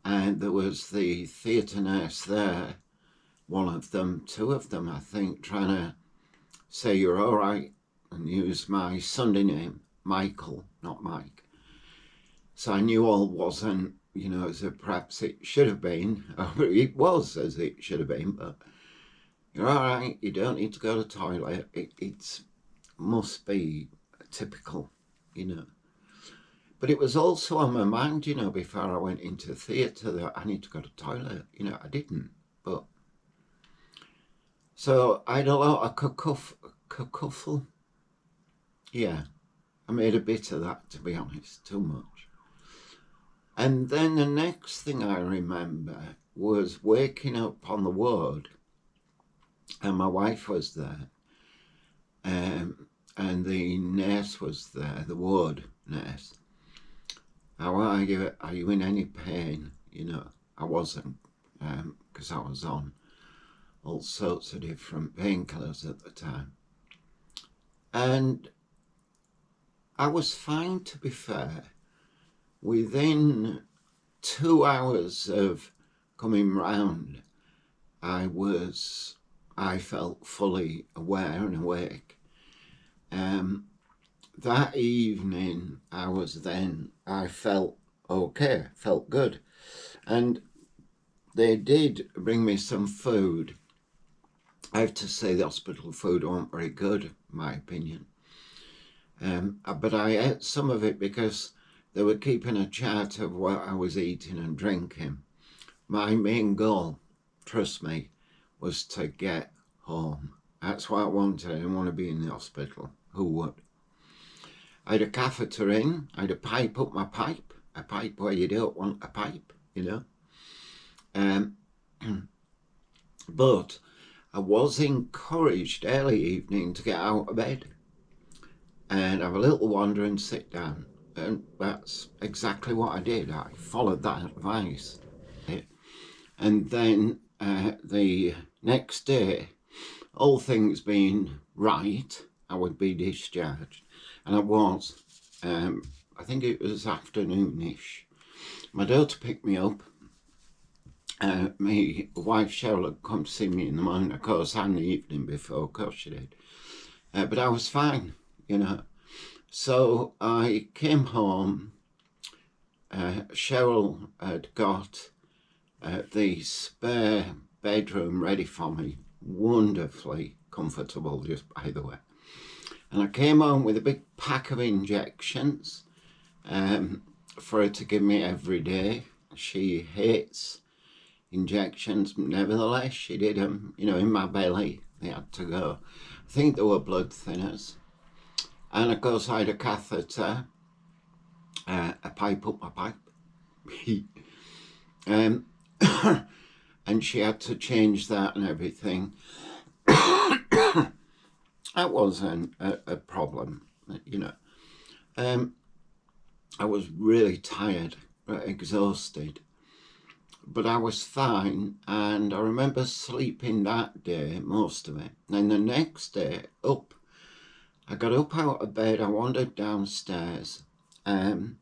And there was the theatre nurse there, one of them, two of them, I think, trying to say you're all right and use my Sunday name, Michael, not Mike. So I knew all wasn't, you know, as perhaps it should have been, or it was as it should have been, but you're all right, you don't need to go to the toilet. It must be typical, you know. But it was also on my mind, you know, before I went into the theatre that I need to go to the toilet. You know, I didn't, but... So I had a lot of kerfuffle. Yeah, I made a bit of that, to be honest, too much. And then the next thing I remember was waking up on the ward, and my wife was there, and the nurse was there, the ward nurse. How are you? Are you in any pain? You know, I wasn't, because I was on all sorts of different painkillers at the time. And I was fine, to be fair. Within 2 hours of coming round, I felt fully aware and awake. That evening, I felt okay, felt good. And they did bring me some food. I have to say the hospital food wasn't very good, in my opinion. But I ate some of it because they were keeping a chart of what I was eating and drinking. My main goal, trust me, was to get home. That's what I wanted. I didn't want to be in the hospital. Who would? I had a catheter in. I had a pipe up my pipe. A pipe where you don't want a pipe, you know. But I was encouraged early evening to get out of bed and have a little wander and sit down. And that's exactly what I did. I followed that advice. And then the next day, all things being right, I would be discharged. And I was. I think it was afternoonish. My daughter picked me up. My wife Cheryl had come to see me in the morning, of course, and the evening before, of course she did. But I was fine, you know. So I came home. Cheryl had got the spare bedroom ready for me, wonderfully comfortable, just by the way. And I came home with a big pack of injections for her to give me every day. She hates injections, nevertheless she did them, you know, in my belly. They had to go. I think they were blood thinners. And of course I had a catheter, a pipe up my pipe. And she had to change that and everything. That wasn't a problem, you know. I was really tired, exhausted, but I was fine. And I remember sleeping that day, most of it. And the next day, I got up out of bed, I wandered downstairs and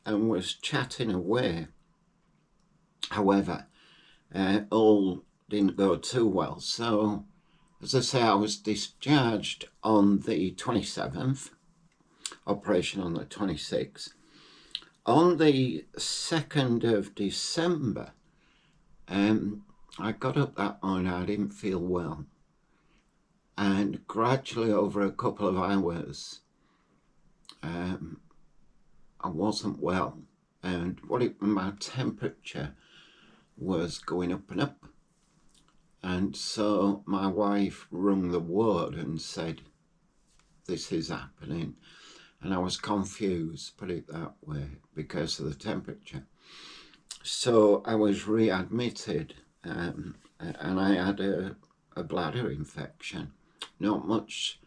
was chatting away. However, all didn't go too well. So, as I say, I was discharged on the 27th, operation on the 26th. On the 2nd of December, I got up that morning, I didn't feel well. And gradually over a couple of hours, I wasn't well. And my temperature was going up and up. And so my wife rung the ward and said, this is happening. And I was confused, put it that way, because of the temperature. So I was readmitted, and I had a bladder infection. not much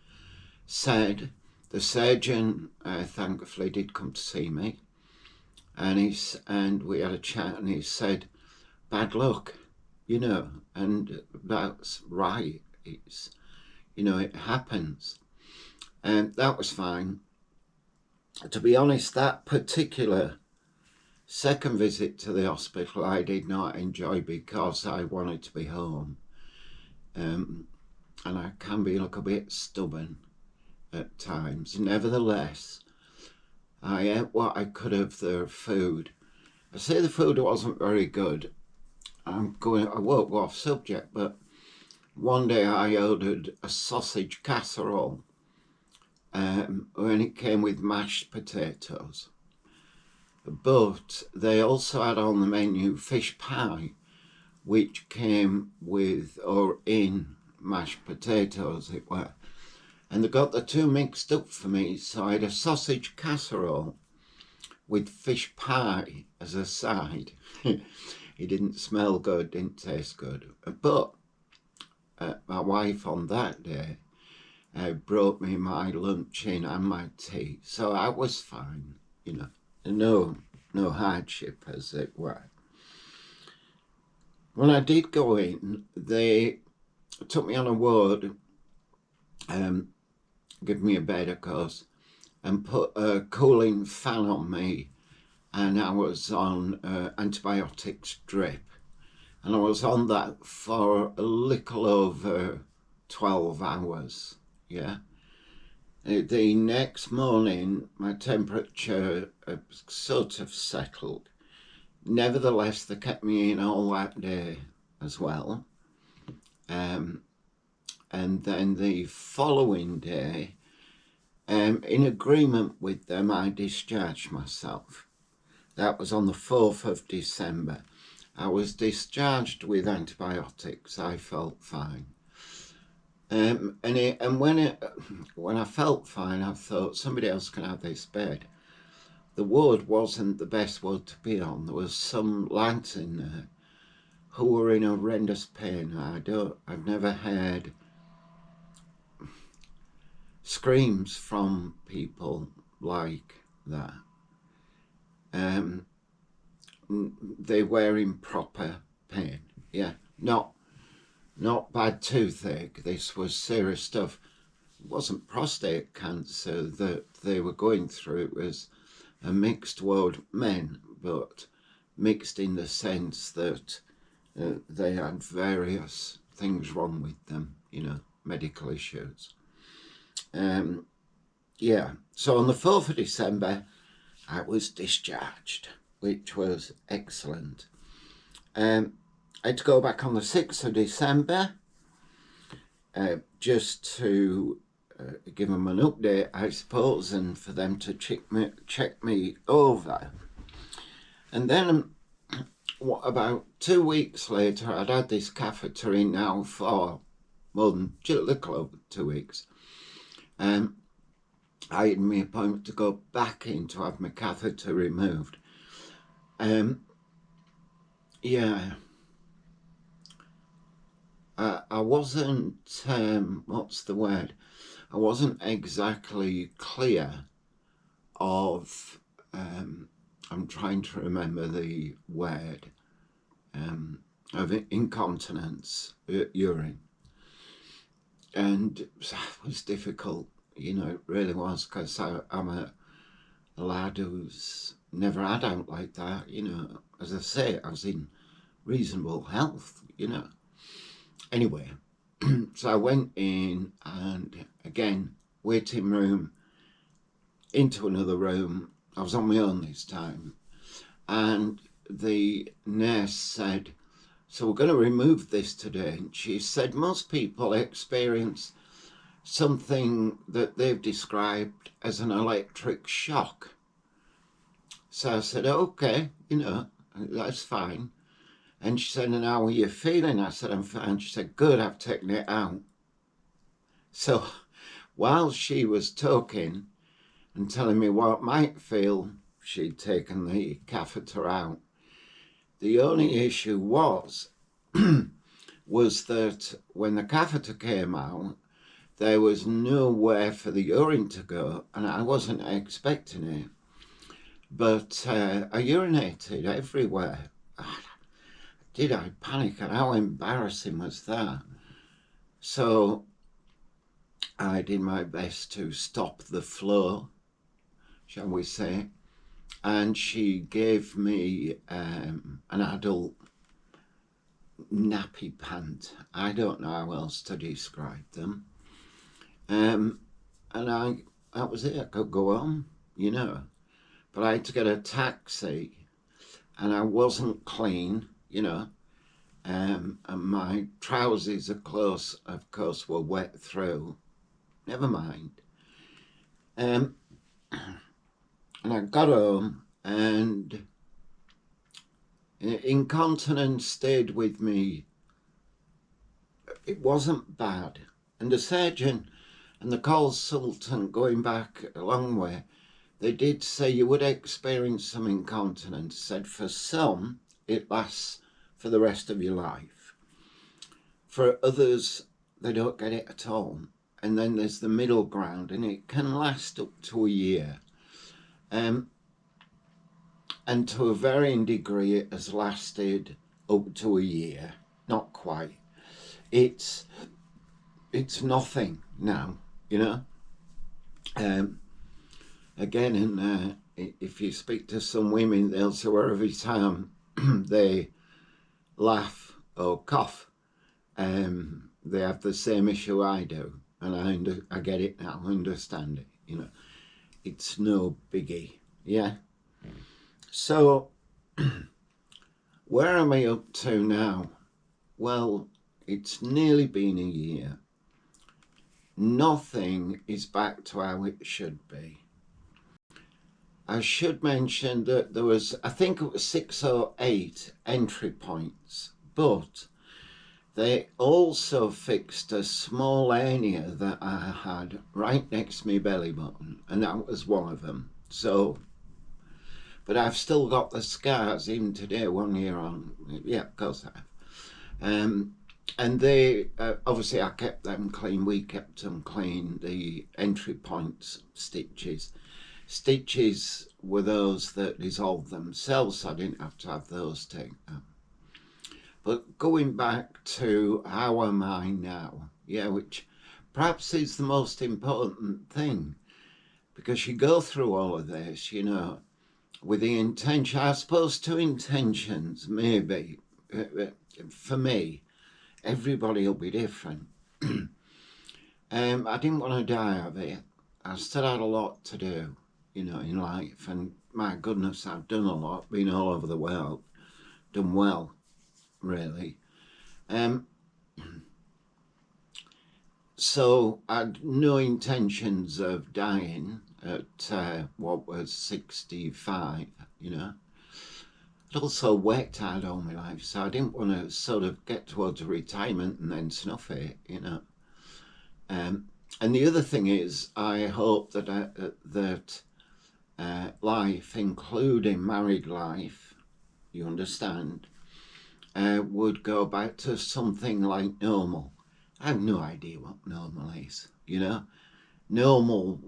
said. The surgeon thankfully did come to see me, and we had a chat, and he said, bad luck, and that's right. It's, it happens. And that was fine. To be honest, that particular second visit to the hospital I did not enjoy because I wanted to be home. And I can be a little bit stubborn at times. Nevertheless, I ate what I could of the food. I say the food wasn't very good. I won't go off subject, but one day I ordered a sausage casserole, and it came with mashed potatoes. But they also had on the menu fish pie, which came with or in mashed potatoes, it were. And they got the two mixed up for me, so I had a sausage casserole with fish pie as a side. It didn't smell good, didn't taste good. But my wife on that day brought me my lunch in and my tea, so I was fine, no hardship, as it were. When I did go in, they took me on a ward, give me a bed, of course, and put a cooling fan on me, and I was on antibiotics drip, and I was on that for a little over 12 hours, yeah. The next morning, my temperature sort of settled. Nevertheless, they kept me in all that day as well. And then the following day, in agreement with them, I discharged myself. That was on the 4th of December. I was discharged with antibiotics. I felt fine. And when I felt fine, I thought somebody else can have this bed. The ward wasn't the best ward to be on. There was some lads in there who were in horrendous pain. I've never heard screams from people like that. They were in proper pain. Yeah, not bad toothache. This was serious stuff. It wasn't prostate cancer that they were going through. It was a mixed ward, men, but mixed in the sense that they had various things wrong with them, medical issues. Yeah, so on the 4th of December, I was discharged, which was excellent. I had to go back on the 6th of December, just to give them an update, I suppose, and for them to check me over. And then about 2 weeks later, I'd had this catheter in now for more than a little over 2 weeks. I had my appointment to go back in to have my catheter removed. Yeah. I wasn't, what's the word? I wasn't exactly clear of, I'm trying to remember the word, of incontinence, urine. And it was difficult, it really was, because I'm a lad who's never had out like that, As I say, I was in reasonable health, Anyway, so I went in, and again, waiting room, into another room. I was on my own this time. And the nurse said, so we're going to remove this today. And she said most people experience something that they've described as an electric shock. So I said, okay, that's fine. And she said, and how are you feeling? I said, I'm fine. She said, good, I've taken it out. So while she was talking and telling me what I might feel, she'd taken the catheter out. The only issue was that when the catheter came out, there was nowhere for the urine to go, and I wasn't expecting it. But I urinated everywhere. Did I panic? And how embarrassing was that? So I did my best to stop the flow, shall we say, and she gave me an adult nappy pant. I don't know how else to describe them. And that was it. I could go on, you know. But I had to get a taxi, and I wasn't clean, you know. And my trousers, of course, were wet through. Never mind. And I got home, and incontinence stayed with me. It wasn't bad. And the surgeon and the consultant, going back a long way, they did say you would experience some incontinence. Said for some, it lasts for the rest of your life. For others, they don't get it at all. And then there's the middle ground, and it can last up to a year. And to a varying degree, it has lasted up to a year. Not quite. It's nothing now, you know. Again, and if you speak to some women, they'll say every time they laugh or cough, they have the same issue I do. And I get it now, I understand it, you know. It's no biggie, yeah? So, where am I up to now? Well, it's nearly been a year. Nothing is back to how it should be. I should mention that there was, I think it was 6 or 8 entry points, but they also fixed a small hernia that I had right next to my belly button, and that was one of them. So, but I've still got the scars even today, 1 year on. Yeah, of course I have. And they, obviously I kept them clean, we kept them clean, the entry points, stitches. Stitches were those that dissolved themselves, so I didn't have to have those taken out. But going back to how am I now, yeah, which perhaps is the most important thing, because you go through all of this, you know, with the intention, I suppose 2 intentions, maybe, for me. Everybody will be different. I didn't want to die of it. I still had a lot to do, you know, in life, and my goodness, I've done a lot, been all over the world, done well, really. So I had no intentions of dying at what was 65, you know. I'd also worked hard all my life, so I didn't want to sort of get towards retirement and then snuff it, you know. And the other thing is, I hope that life, including married life, you understand, would go back to something like normal. I have no idea what normal is, you know. Normal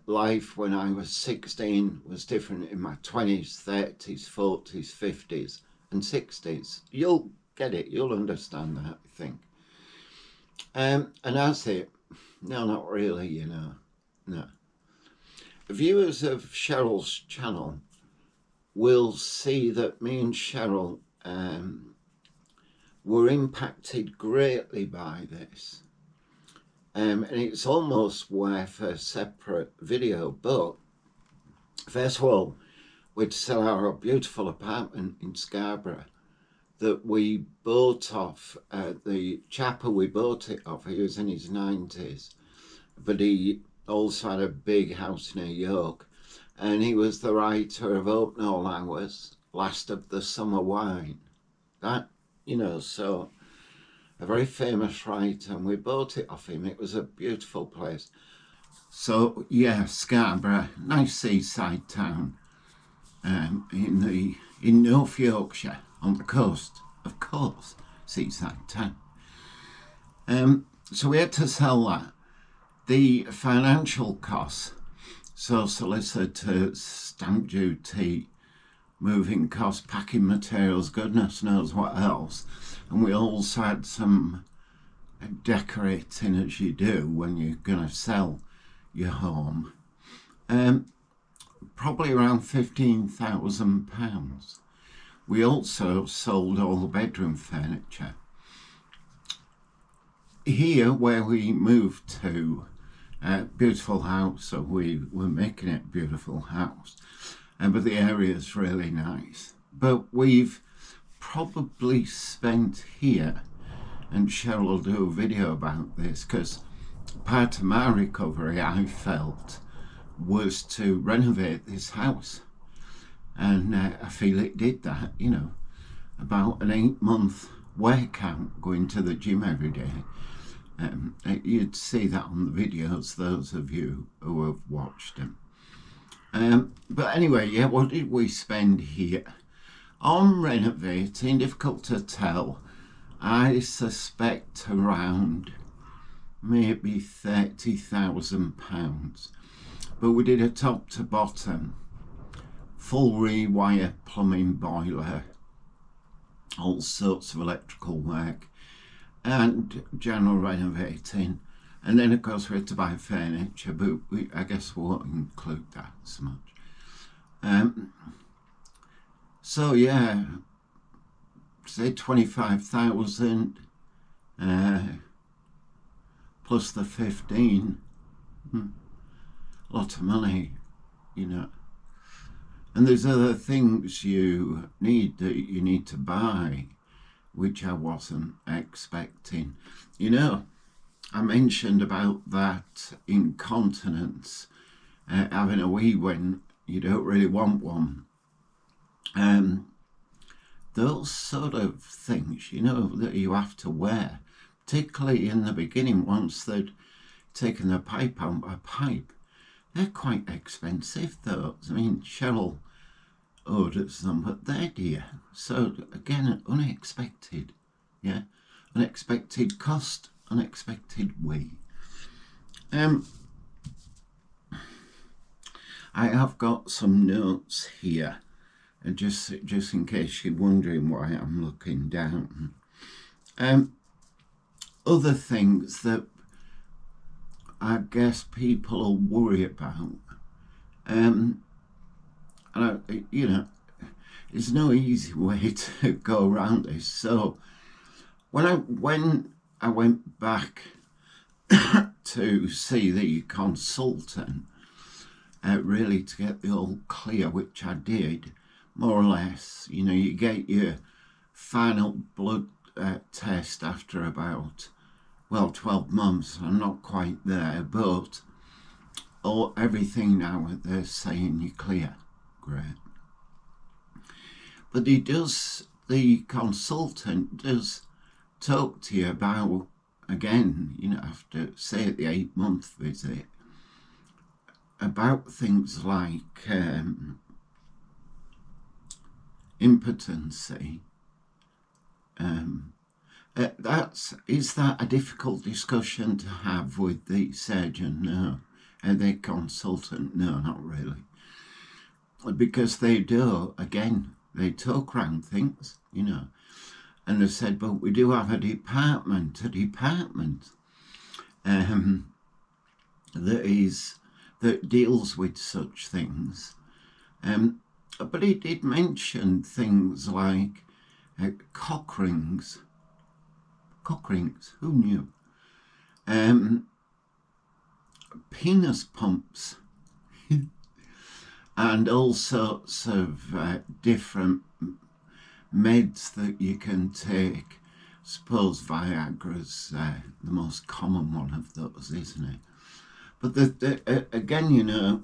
life when I was 16 was different in my 20s, 30s, 40s, 50s and 60s. You'll get it, you'll understand that, I think. And that's it. No, not really, you know, no. The viewers of Cheryl's channel will see that me and Cheryl were impacted greatly by this. And it's almost worth a separate video, but first of all, we'd sell our beautiful apartment in Scarborough that we bought off the chap who we bought it off. He was in his 90s, but he also had a big house near York, and he was the writer of Open All Hours, Last of the Summer Wine. That, you know, so a very famous writer, and we bought it off him. It was a beautiful place. So yeah, Scarborough, nice seaside town, in North Yorkshire, on the coast, of course, seaside town. So we had to sell that, The financial costs, so solicitors, stamp duty, moving costs, packing materials, goodness knows what else. And we also had some decorating, as you do when you're going to sell your home. Probably around £15,000. We also sold all the bedroom furniture. Here, where we moved to, beautiful house, so we were making it a beautiful house, but the area is really nice. But we've probably spent here, and Cheryl will do a video about this, because part of my recovery, I felt, was to renovate this house. And I feel it did that, you know, about an 8-month workout, going to the gym every day. You'd see that on the videos, those of you who have watched them. But anyway, yeah, what did we spend here? On renovating, difficult to tell. I suspect around maybe £30,000. But we did a top to bottom, full rewire plumbing, boiler, all sorts of electrical work, and general renovating. And then of course we had to buy furniture, but I guess we won't include that so much. So yeah, say 25,000 plus the 15. A lot of money, you know. And there's other things you need that you need to buy, which I wasn't expecting. You know, I mentioned about that incontinence, having a wee when you don't really want one. Those sort of things, you know, that you have to wear, particularly in the beginning, once they'd taken the pipe out a pipe, they're quite expensive though. I mean, Cheryl orders them, but they're dear. So again, unexpected, yeah, unexpected cost, unexpected way. I have got some notes here, just in case you're wondering why I'm looking down. Other things that I guess people will worry about, and you know, there's no easy way to go around this. So when I went back to see the consultant, really to get the all clear, which I did, more or less, you know, you get your final blood test after about, well, 12 months. I'm not quite there, but everything now they're saying you're clear. Great. But the consultant does talk to you about, again, you know, after, say, the 8-month visit, about things like impotency. Is that a difficult discussion to have with the surgeon? No. The consultant? No, not really. Because they do, again, they talk around things, you know. And they said, but we do have a department that deals with such things. But he did mention things like cock rings. Cock rings, who knew? Penis pumps. And all sorts of different meds that you can take. I suppose Viagra's the most common one of those, isn't it? But again, you know,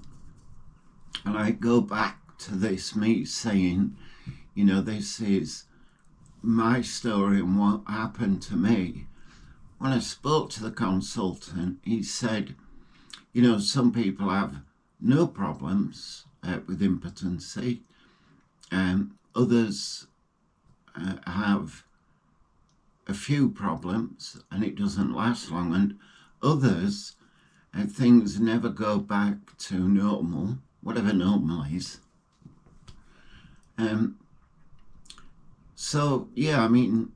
and I go back to this, me saying, you know, this is my story and what happened to me. When I spoke to the consultant, he said, you know, some people have no problems with impotency, others have a few problems and it doesn't last long, and others things never go back to normal, whatever normal is. So yeah, I mean,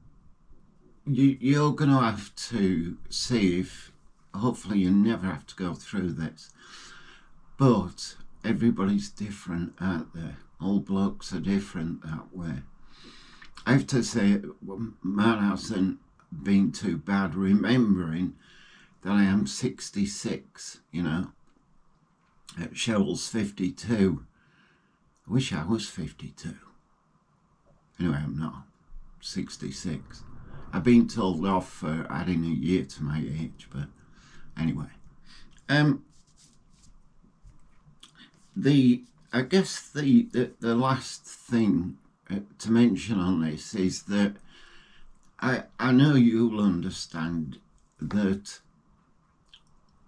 you're going to have to see if, hopefully you never have to go through this, but everybody's different out there. All blokes are different that way. I have to say, mine hasn't been too bad, remembering that I am 66, you know. Cheryl's 52. I wish I was 52. Anyway, I'm not. 66. I've been told off for adding a year to my age, but anyway. I guess the last thing to mention on this is that I know you'll understand that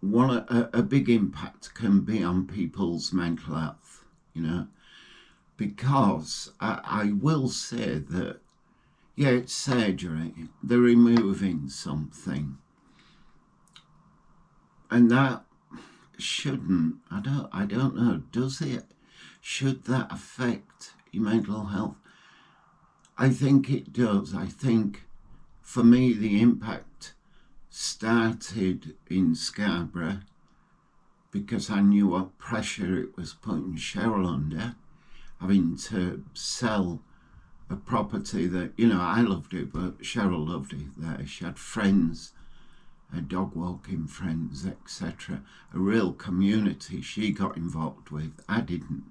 a big impact can be on people's mental health, you know, because I will say that, yeah, it's surgery, they're removing something, and that shouldn't, I don't know, does it? Should that affect your mental health? I think it does. I think for me the impact started in Scarborough because I knew what pressure it was putting Cheryl under, having to sell a property that, you know, I loved it, but Cheryl loved it there. She had friends, dog walking friends, etc. A real community she got involved with. I didn't.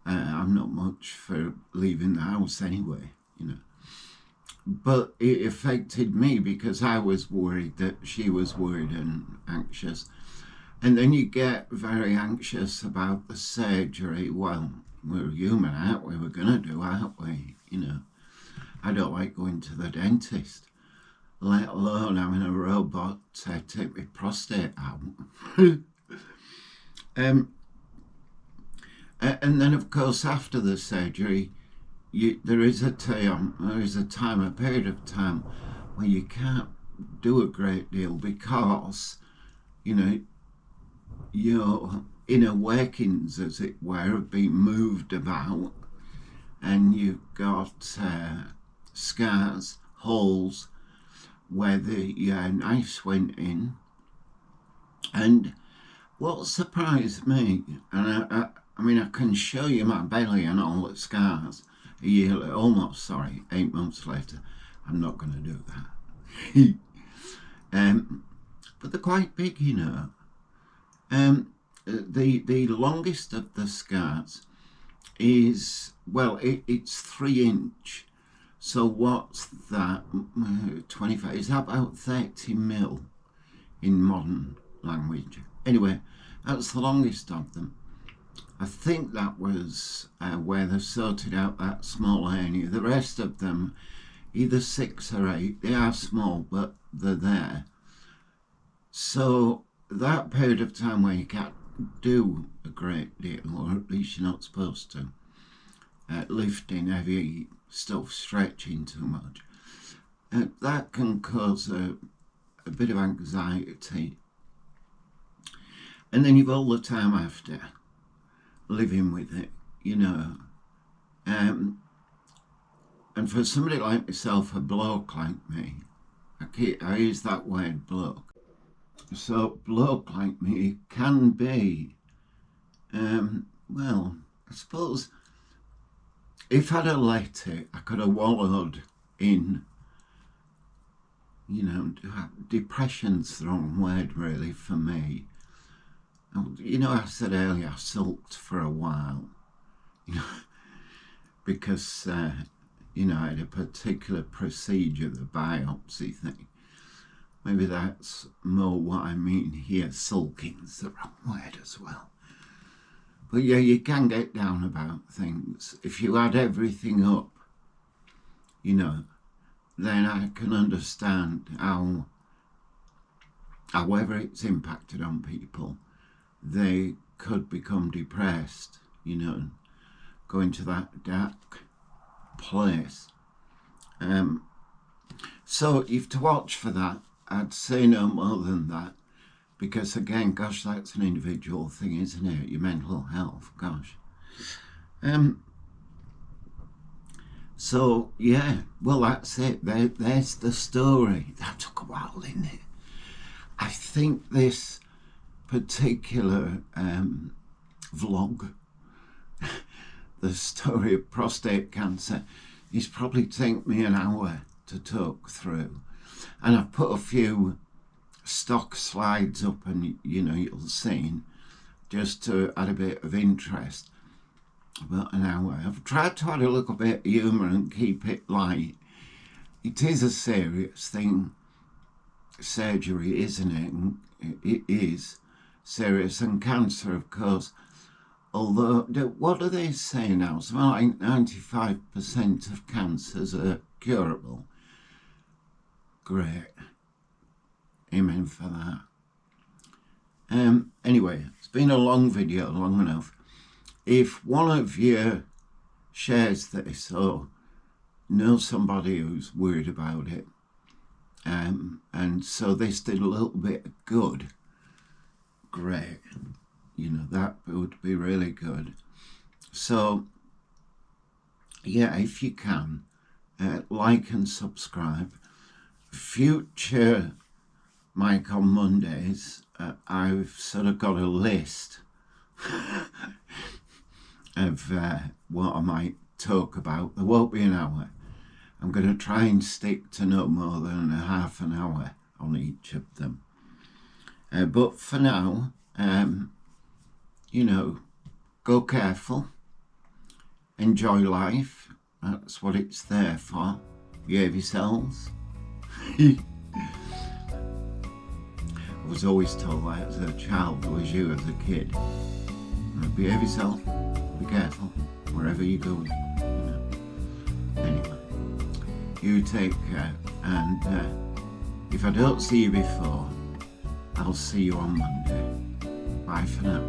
I'm not much for leaving the house anyway, you know. But it affected me because I was worried that she was worried and anxious. And then you get very anxious about the surgery. Well, we're human, aren't we? We're going to do, aren't we? You know, I don't like going to the dentist, let alone having a robot take my prostate out. And then, of course, after the surgery, there is a period of time where you can't do a great deal because, you know, your inner workings, as it were, have been moved about, and you've got scars, holes where the knives went in. And what surprised me, and I mean, I can show you my belly and all the scars 8 months later. I'm not going to do that. But they're quite big, you know. The longest of the scars is, well, it's 3 inch. So what's that? 25, is that about 30 mil in modern language? Anyway, that's the longest of them. I think that was where they sorted out that small hernia. The rest of them, either 6 or 8, they are small, but they're there. So that period of time where you can't do a great deal, or at least you're not supposed to, lifting heavy stuff, stretching too much, that can cause a bit of anxiety. And then you've all the time after living with it, you know. And for somebody like myself, a bloke like me, I use that word bloke. So bloke like me can be, well, I suppose if I'd have let it, I could have wallowed in, you know, depression's the wrong word really for me. You know, I said earlier I sulked for a while, you know, because, you know, I had a particular procedure, the biopsy thing. Maybe that's more what I mean here. Sulking's the wrong word as well. But yeah, you can get down about things. If you add everything up, you know, then I can understand how, however it's impacted on people, they could become depressed, you know, go into that dark place. So you've to watch for that. I'd say no more than that, because again, gosh, that's an individual thing, isn't it? Your mental health, gosh. So yeah, well, that's it. There's the story. That took a while, didn't it? I think this particular vlog, the story of prostate cancer, is probably taken me an hour to talk through, and I've put a few stock slides up, and you'll see, just to add a bit of interest. About an hour. I've tried to add a little bit of humour and keep it light. It is a serious thing, surgery, isn't it? And it is serious, and cancer, of course. Although, what do they say now? Something like 95% of cancers are curable. Great. Amen for that. Anyway, it's been a long video, long enough. If one of you shares this or knows somebody who's worried about it, and so this did a little bit of good, great. That would be really good. So, yeah, if you can, like and subscribe. Future Mike on Mondays, I've sort of got a list of what I might talk about. There won't be an hour. I'm going to try and stick to no more than a half an hour on each of them. But for now, go careful. Enjoy life. That's what it's there for. Behave yourselves. I was always told that as a child, or as you as a kid. Behave yourself. Be careful wherever you go. Anyway, you take care, and if I don't see you before, I'll see you on Monday. Bye for now.